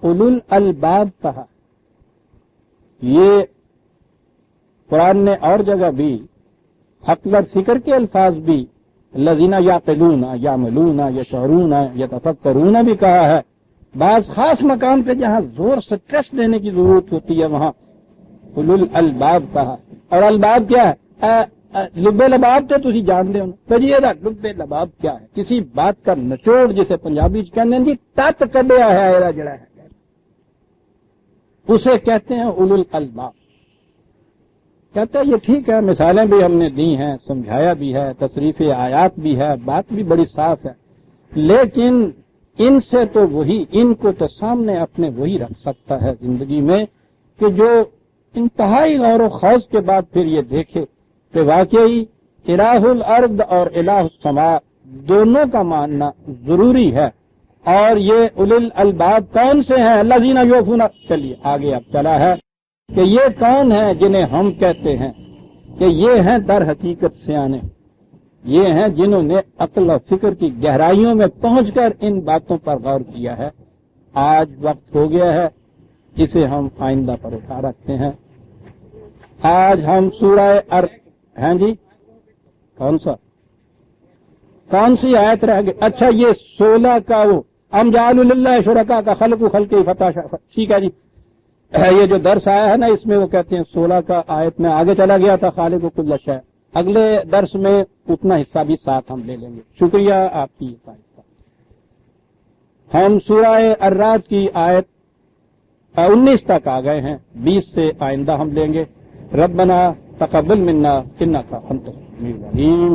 اولو الالباب کہا. یہ قرآن نے اور جگہ بھی عقل اور فکر کے الفاظ بھی الذین یعقلون یعملون یشعرون یتفکرون بھی کہا ہے. بعض خاص مقام پہ جہاں زور سے سٹریس دینے کی ضرورت ہوتی ہے وہاں اولو الالباب کہا. اور الباب کیا ہے لبے لباب تے تسی جانتے ہو کجیے دا لبے لباب کیا ہے کسی بات کا نچوڑ جسے پنجابی کہتے ہیں جی تت کڈیا ہے ایرا جڑا ہے اسے کہتے ہیں اولو الالباب. کہتا ہے یہ ٹھیک ہے مثالیں بھی ہم نے دی ہیں سمجھایا بھی ہے تصریف آیات بھی ہے بات بھی بڑی صاف ہے لیکن ان سے تو وہی ان کو تو سامنے اپنے وہی رکھ سکتا ہے زندگی میں کہ جو انتہائی غور و خوض کے بعد پھر یہ دیکھے کہ واقعی الہ الارض اور الہ السماء دونوں کا ماننا ضروری ہے. اور یہ اولو الالباب کون سے ہیں الذین یوفون. چلیے آگے اب چلا ہے کہ یہ کون ہیں جنہیں ہم کہتے ہیں کہ یہ ہیں در حقیقت سیانے. یہ ہیں جنہوں نے عقل و فکر کی گہرائیوں میں پہنچ کر ان باتوں پر غور کیا ہے. آج وقت ہو گیا ہے اسے ہم آئندہ پر اٹھا رکھتے ہیں. آج ہم سورہ ہیں جی کون سی آیت رہ گئی. اچھا یہ 16 کا وہ ام جعلوا للہ شرکاء کا خلق فتح. ٹھیک ہے جی یہ جو درس آیا ہے نا اس میں وہ کہتے ہیں 16 کا آیت میں آگے چلا گیا تھا خالق کل شیء. اگلے درس میں اتنا حصہ بھی ساتھ ہم لے لیں گے. شکریہ آپ کی حصہ. ہم سورہ الرعد کی آیت 19 تک آ گئے ہیں 20 سے آئندہ ہم لیں گے. ربنا تقبل منا انک انت السمیع العلیم.